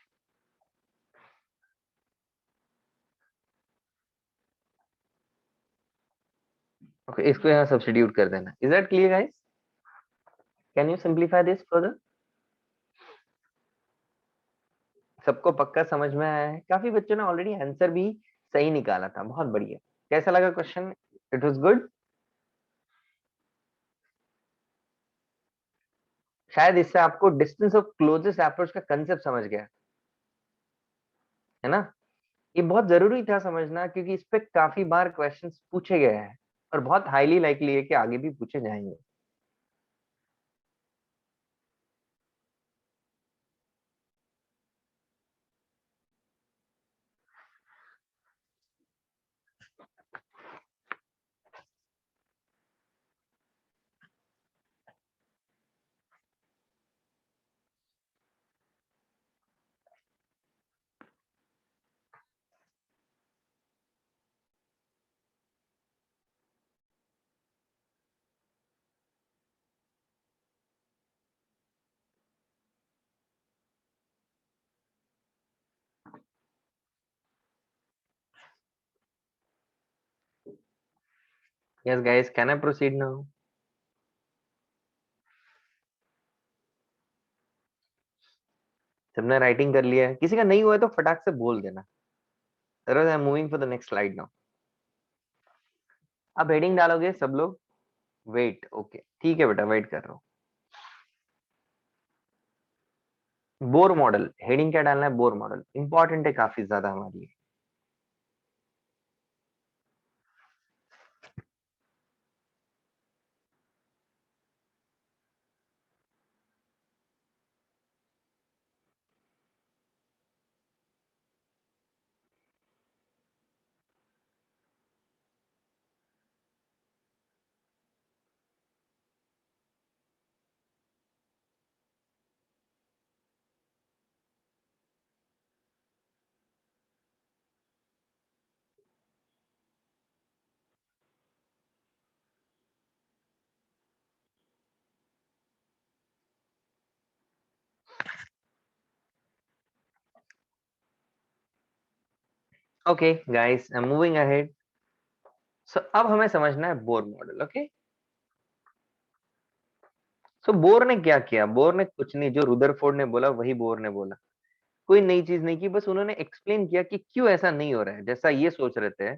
ओके, इसको यहाँ सब्स्टिट्यूट कर देना। Is that clear guys? Can you simplify this further? सबको पक्का समझ में आया है? काफी बच्चों ने ऑलरेडी आंसर भी सही निकाला था, बहुत बढ़िया। कैसा लगा क्वेश्चन? It was good. शायद इससे आपको डिस्टेंस ऑफ क्लोजेस्ट अप्रोच का कंसेप्ट समझ गया है ना? ये बहुत जरूरी था समझना, क्योंकि इस पे काफी बार क्वेश्चंस पूछे गए हैं और बहुत हाईली लाइकली है कि आगे भी पूछे जाएंगे। Yes guys, can I proceed now? सबने राइटिंग कर लिया है? किसी का नहीं हुआ है तो फटाक से बोल देना। Otherwise I am moving for the next slide now. अब हेडिंग डालोगे सब लोग? वेट, ओके ठीक है बेटा, वेट कर रहा हूँ। बोर मॉडल, हेडिंग क्या डालना है? बोर मॉडल इंपॉर्टेंट है काफी ज्यादा हमारे लिए। Okay guys, I am moving ahead. So अब हमें समझना है Bohr model. Okay, so Bohr ने क्या किया? बोर ने कुछ नहीं, जो रुदरफोर्ड ने बोला वही बोर ने बोला। कोई नई चीज नहीं की, बस उन्होंने एक्सप्लेन किया कि क्यों ऐसा नहीं हो रहा है जैसा ये सोच रहे थे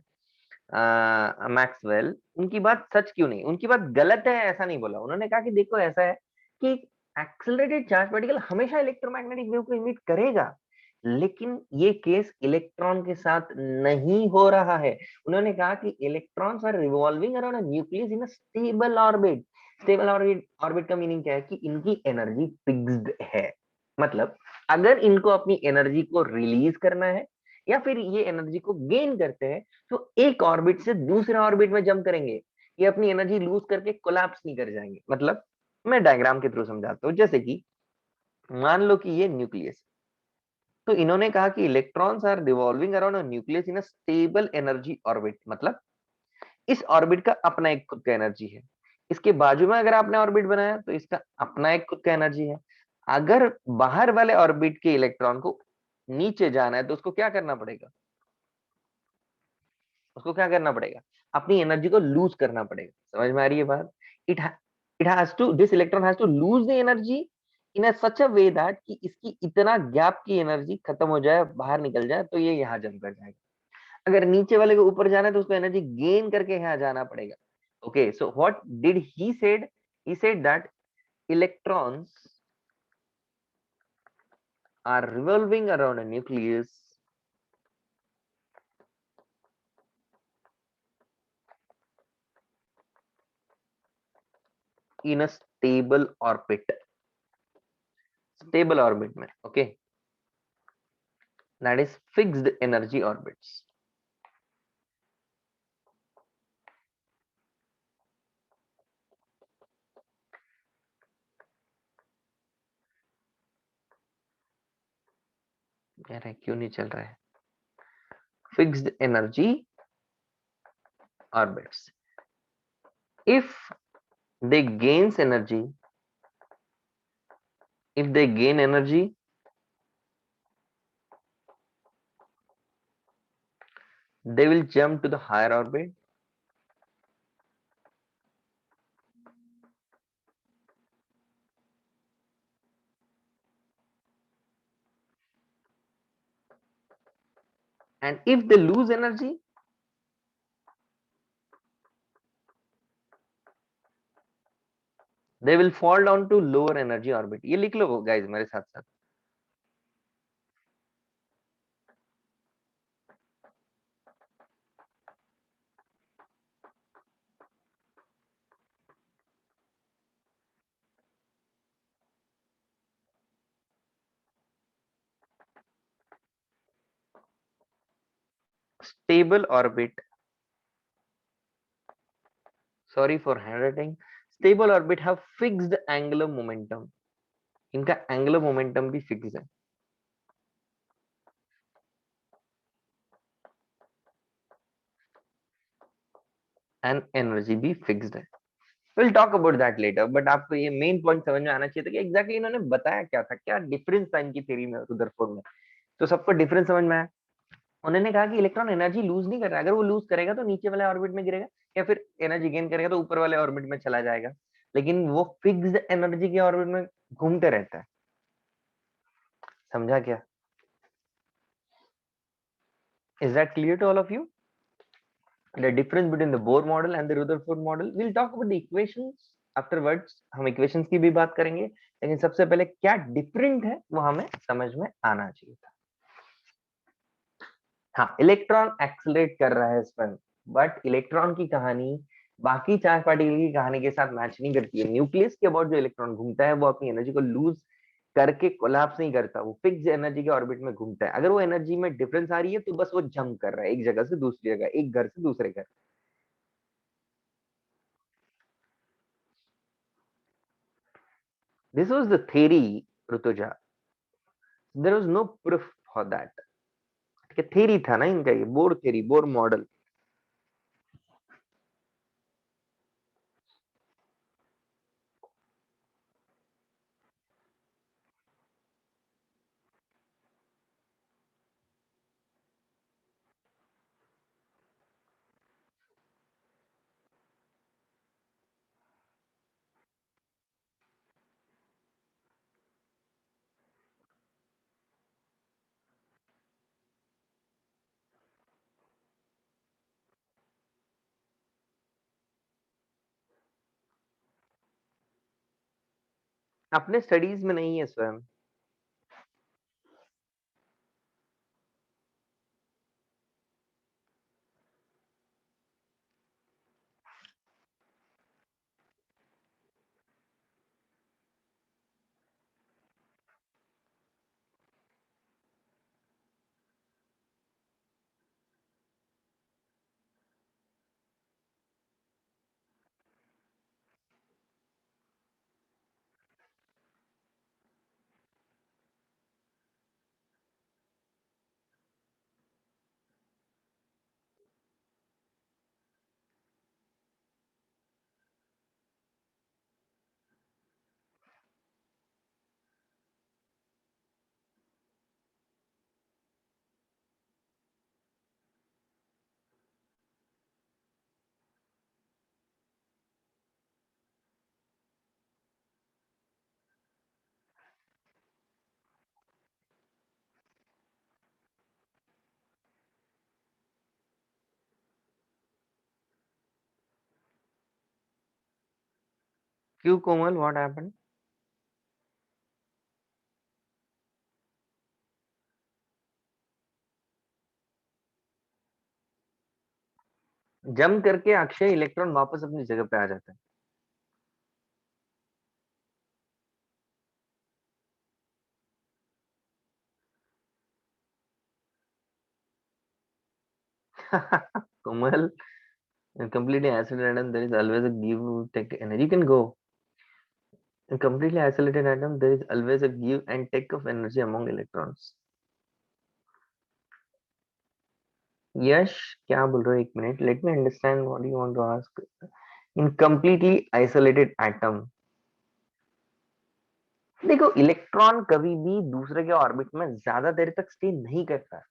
मैक्सवेल। उनकी बात सच क्यों नहीं, उनकी बात गलत है ऐसा नहीं बोला। उन्होंने कहा कि देखो ऐसा है कि एक्सेलरेटेड चार्ज पार्टिकल हमेशा इलेक्ट्रोमैग्नेटिक वेव को इमिट करेगा, लेकिन ये केस इलेक्ट्रॉन के साथ नहीं हो रहा है। उन्होंने कहा कि electrons are revolving around a nucleus in a stable orbit. Stable orbit, orbit का मीनिंग क्या है कि इनकी एनर्जी फिक्स्ड है। मतलब अगर इनको अपनी एनर्जी को रिलीज करना है या फिर ये एनर्जी को गेन करते हैं, तो एक ऑर्बिट से दूसरे ऑर्बिट में जंप करेंगे। ये अपनी एनर्जी लूज करके कोलैप्स नहीं कर जाएंगे। मतलब मैं डायग्राम के थ्रू समझाता हूँ। जैसे कि मान लो कि ये न्यूक्लियस, तो इन्होंने कहा कि electrons are revolving around a nucleus in a stable energy orbit. मतलब इस ऑर्बिट का अपना एक खुद का एनर्जी है। इसके बाजू में अगर आपने ऑर्बिट बनाया तो इसका अपना एक खुद का एनर्जी है। अगर बाहर वाले ऑर्बिट के इलेक्ट्रॉन को नीचे जाना है तो उसको क्या करना पड़ेगा? उसको क्या करना पड़ेगा? अपनी एनर्जी को लूज करना पड़ेगा। समझ में आ रही है बात? It it has to, this electron has to lose the energy in a such a way that कि इसकी इतना गैप की एनर्जी खत्म हो जाए, बाहर निकल जाए, तो ये यहाँ जंप कर जाएगा। अगर नीचे वाले को ऊपर जाना है तो उसको एनर्जी गेन करके यहाँ जाना पड़ेगा। Okay, so what did he said? He said that electrons are revolving around a nucleus in a stable orbit. Stable orbit में, okay, that is fixed energy orbits. यार क्यों नहीं चल रहा है? Fixed energy orbits. If they gains energy, if they gain energy, they will jump to the higher orbit. And if they lose energy, they will fall down to lower energy orbit. ये लिख लो guys मेरे साथ साथ। Stable orbit, sorry for handwriting, stable orbit have fixed angular momentum. इनका angular momentum भी fixed है and energy भी fixed है। We'll talk about that later, but आपको ये मेन पॉइंट समझ में आना चाहिए था कि एग्जैक्टली इन्होंने बताया क्या था, क्या डिफरेंस था इनकी थ्योरी में, रुदरफोर्ड में। तो सबको डिफरेंस समझ में आया। उन्होंने कहा कि इलेक्ट्रॉन एनर्जी लूज नहीं कर रहा है। अगर वो लूज करेगा तो नीचे वाले ऑर्बिट में गिरेगा, या फिर एनर्जी गेन करेगा तो ऊपर वाले ऑर्बिट में चला जाएगा, लेकिन वो फिक्स्ड एनर्जी के ऑर्बिट में घूमते रहता है। समझा क्या? Is that clear to all of you? The difference between the Bohr model and the Rutherford model. Will talk about the equations afterwards. हम इक्वेशंस की भी बात करेंगे, लेकिन सबसे पहले क्या डिफरेंट है वो हमें समझ में आना चाहिए था। हाँ, इलेक्ट्रॉन एक्सेलरेट कर रहा है स्पिन, बट इलेक्ट्रॉन की कहानी बाकी चार पार्टिकल की कहानी के साथ मैच नहीं करती है। न्यूक्लियस के अबाउट जो इलेक्ट्रॉन घूमता है वो अपनी एनर्जी को लूज करके कोलैप्स नहीं करता, वो फिक्स एनर्जी के ऑर्बिट में घूमता है। अगर वो एनर्जी में डिफरेंस आ रही है तो बस वो जंप कर रहा है एक जगह से दूसरी जगह, एक घर से दूसरे घर। This was the theory Rutuja, there was no proof for that. Theory था ना इनका, ये बोर थ्योरी, बोर मॉडल। अपने स्टडीज में नहीं है स्वयं। क्यों कोमल, व्हाट हैपेंड? जम करके अक्षय इलेक्ट्रॉन वापस अपनी जगह पे आ जाता है। कोमल, in completely isolated atom there is always a give take energy. You can go. In completely isolated atom there is always a give and take of energy among electrons. यश, क्या बोल रहे हो? एक minute, let me understand what you want to ask. In completely isolated atom, देखो electron कभी भी दूसरे के ऑर्बिट में ज्यादा देर तक स्टे नहीं करता।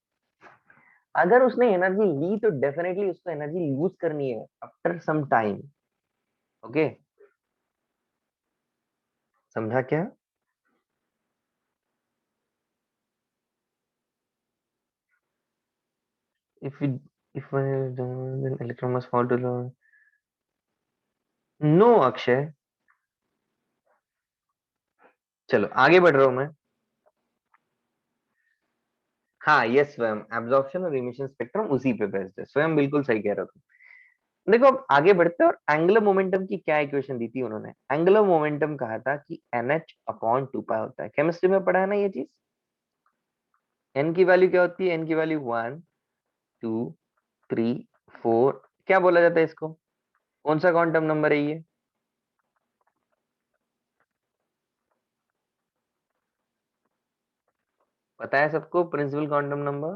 अगर उसने एनर्जी ली तो डेफिनेटली उसको एनर्जी लूज करनी है आफ्टर सम टाइम। ओके, समझा क्या? If if then electron must fall to the no Akshay. चलो आगे बढ़ रहा हूं मैं। हाँ, ये स्वयं एब्जॉर्प्शन और इमिशन स्पेक्ट्रम उसी पे बेस्ड है, स्वयं बिल्कुल सही कह रहा था। देखो अब आगे बढ़ते हैं, और एंगुलर मोमेंटम की क्या इक्वेशन दी थी उन्होंने? एंगुलर मोमेंटम कहा था कि NH अपॉन 2 पाई होता है। केमिस्ट्री में पढ़ा है ना ये चीज? एन की वैल्यू क्या होती है? एन की वैल्यू 1, 2, 3, 4। क्या बोला जाता है इसको? कौन सा क्वांटम नंबर है ये? पता है सबको? Principal quantum number.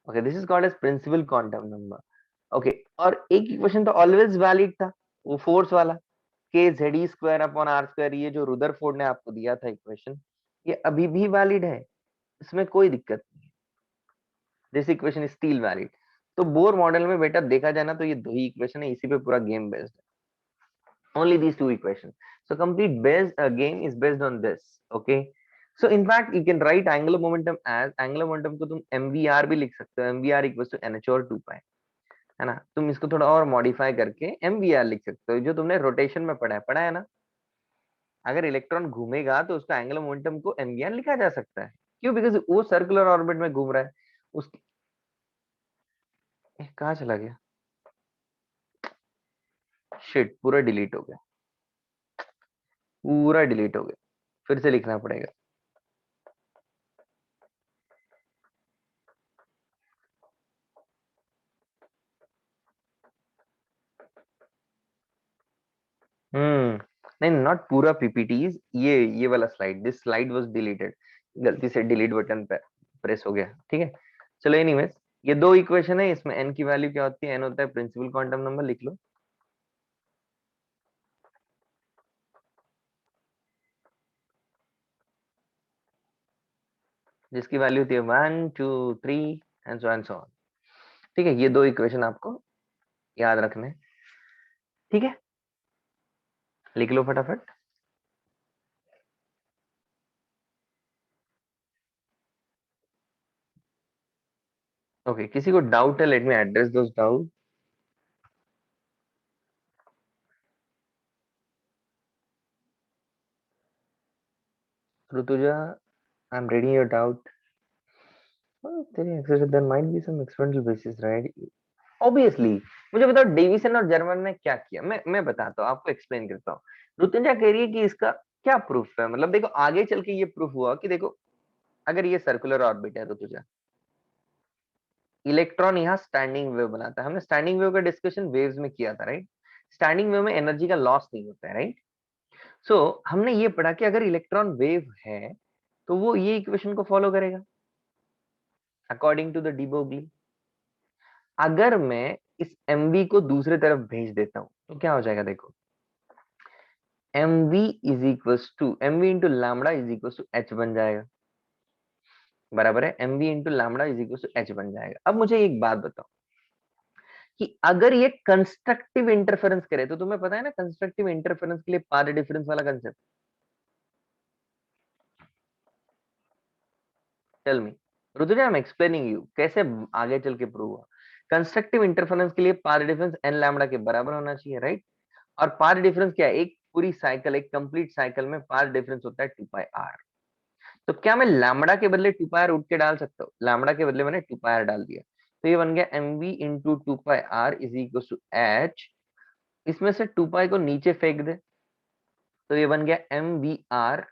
Okay, this is called as principal quantum number. Okay, और एक इक्वेशन तो ऑलवेज वैलिड था, वो फोर्स वाला, K Z E square upon R square, ये जो रुदरफोर्ड ने आपको दिया था इक्वेशन, ये अभी भी वैलिड है, इसमें कोई दिक्कत नहीं। This equation is still valid. तो बोर मॉडल में बेटा देखा जाए ना, तो ये दो ही इक्वेशन है, इसी पे पूरा गेम बेस्ड है, only these two equation. So complete based game is based on this. Okay, so in fact you can write angular momentum as, angular momentum को तुम mvr भी लिख सकते हो, mvr इक्वल्स टू nh और 2 पाई, है ना? तुम इसको थोड़ा और मॉडिफाई करके mvr लिख सकते हो, जो तुमने रोटेशन में पढ़ा है ना। अगर इलेक्ट्रॉन घूमेगा तो उसका एंगुलर मोमेंटम को mvr लिखा जा सकता है। क्यों? बिकॉज वो सर्कुलर ऑर्बिट में घूम रहा है। उस कहाँ चला गया? शिट, पूरा डिलीट हो गया, पूरा डिलीट हो गया, फिर से लिखना पड़ेगा। हम्म, नहीं, नॉट पूरा पीपीटीज, ये वाला slide, this slide was deleted, गलती से डिलीट बटन पे प्रेस हो गया, ठीक है। चलो एनीवेज, ये दो इक्वेशन है, इसमें एन की वैल्यू क्या होती है? एन होता है प्रिंसिपल क्वांटम नंबर, लिख लो, जिसकी वैल्यू होती है 1, 2, 3 एंड सो ऑन। ठीक है, ये दो इक्वेशन आपको याद रखने हैं, ठीक है, लिख लो फटाफट। ओके, किसी को डाउट है? Let me address those doubt. Rutuja, I am reading your doubt. there might be some experimental basis, right? Obviously, मुझे बताओ डेविसन और जर्मन ने क्या किया। मैं बताता हूँ आपको, एक्सप्लेन करता हूँ। ऋतुंजा कह रही है कि इसका क्या प्रूफ है। मतलब देखो आगे चल के ये प्रूफ हुआ कि देखो अगर ये सर्कुलर ऑर्बिट है ऋतुंजा, इलेक्ट्रॉन यहाँ स्टैंडिंग वेव बनाता है। हमने स्टैंडिंग वेव का डिस्कशन वेव्स में किया था, राइट? स्टैंडिंग वेव में एनर्जी का लॉस नहीं होता है, राइट? सो हमने ये पढ़ा कि अगर इलेक्ट्रॉन वेव है तो वो ये इक्वेशन को फॉलो करेगा according to the de Broglie. अगर मैं इस mv को दूसरे तरफ भेज देता हूं तो क्या हो जाएगा, देखो mv is equals to mv into lambda is equals to h बन जाएगा, बराबर है mv into lambda is equals to h बन जाएगा। अब मुझे एक बात बताओ कि अगर ये कंस्ट्रक्टिव इंटरफेरेंस करे तो तुम्हें पता है ना कंस्ट्रक्टिव इंटरफेरेंस के लिए पाथ डिफरेंस वाला concept. Tell me Rutuja, I am explaining you कैसे आगे चल के प्रूव हुआ। कंस्ट्रक्टिव इंटरफेरेंस के लिए पाथ डिफरेंस n लैम्बडा के बराबर होना चाहिए, राइट? और पाथ डिफरेंस क्या है, एक पूरी साइकिल, एक कंप्लीट साइकिल में पाथ डिफरेंस होता है 2πr। तो क्या मैं लैम्बडा के बदले 2πr उठ के डाल सकता हूँ? लैम्बडा के बदले मैंने 2πr डाल दिया, तो ये बन गया mv into 2πr is equal to h। इसमें से 2π को नीचे फेंक दे तो ये बन गया mvr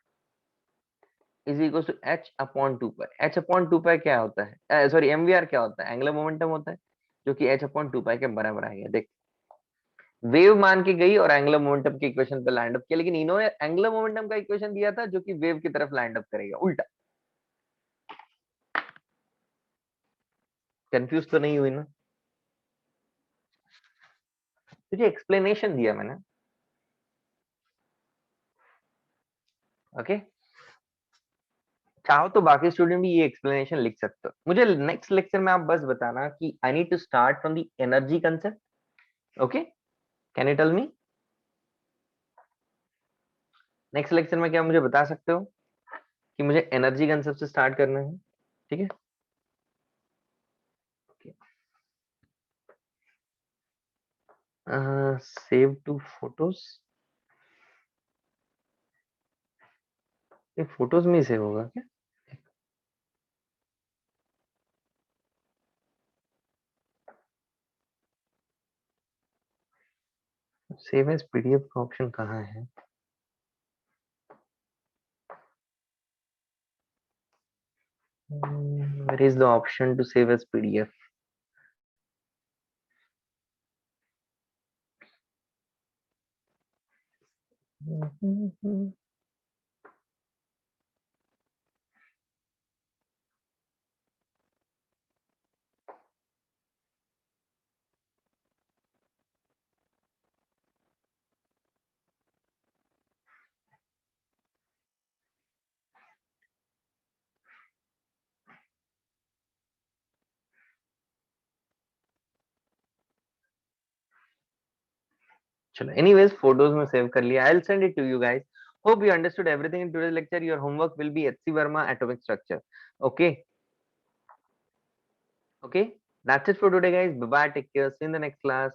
is equal to h upon 2π। h upon 2π क्या होता है, सॉरी mvr क्या होता है, एंगुलर मोमेंटम होता है, जो कि h अपॉन 2π के बराबर आ गया। देख वेव मान के गई और एंगुलर मोमेंटम के इक्वेशन पे लैंड अप किया, लेकिन इन्होंने एंगुलर मोमेंटम का इक्वेशन दिया था जो कि वेव की तरफ लैंड अप करेगा उल्टा। कंफ्यूज तो नहीं हुई ना? तुझे एक्सप्लेनेशन दिया मैंने, ओके? चाहो तो बाकी स्टूडेंट भी ये एक्सप्लेनेशन लिख सकते हो। मुझे नेक्स्ट लेक्चर में आप बस बताना कि I need to start from the energy concept, okay? Can you tell me next lecture में क्या मुझे बता सकते हो कि मुझे एनर्जी कंसेप्ट से स्टार्ट करना है, ठीक है? सेव टू फोटोज, ये फोटोज में ही सेव होगा क्या? सेव एज पीडीएफ का ऑप्शन कहाँ है? Where is the option to save as PDF? चलो anyways फोटोज में सेव कर लिया। I'll send it to you guys. Hope you understood everything in today's lecture. Your homework will be HC Verma atomic structure. Okay, okay, that's it for today guys. Bye bye, take care, see you in the next class.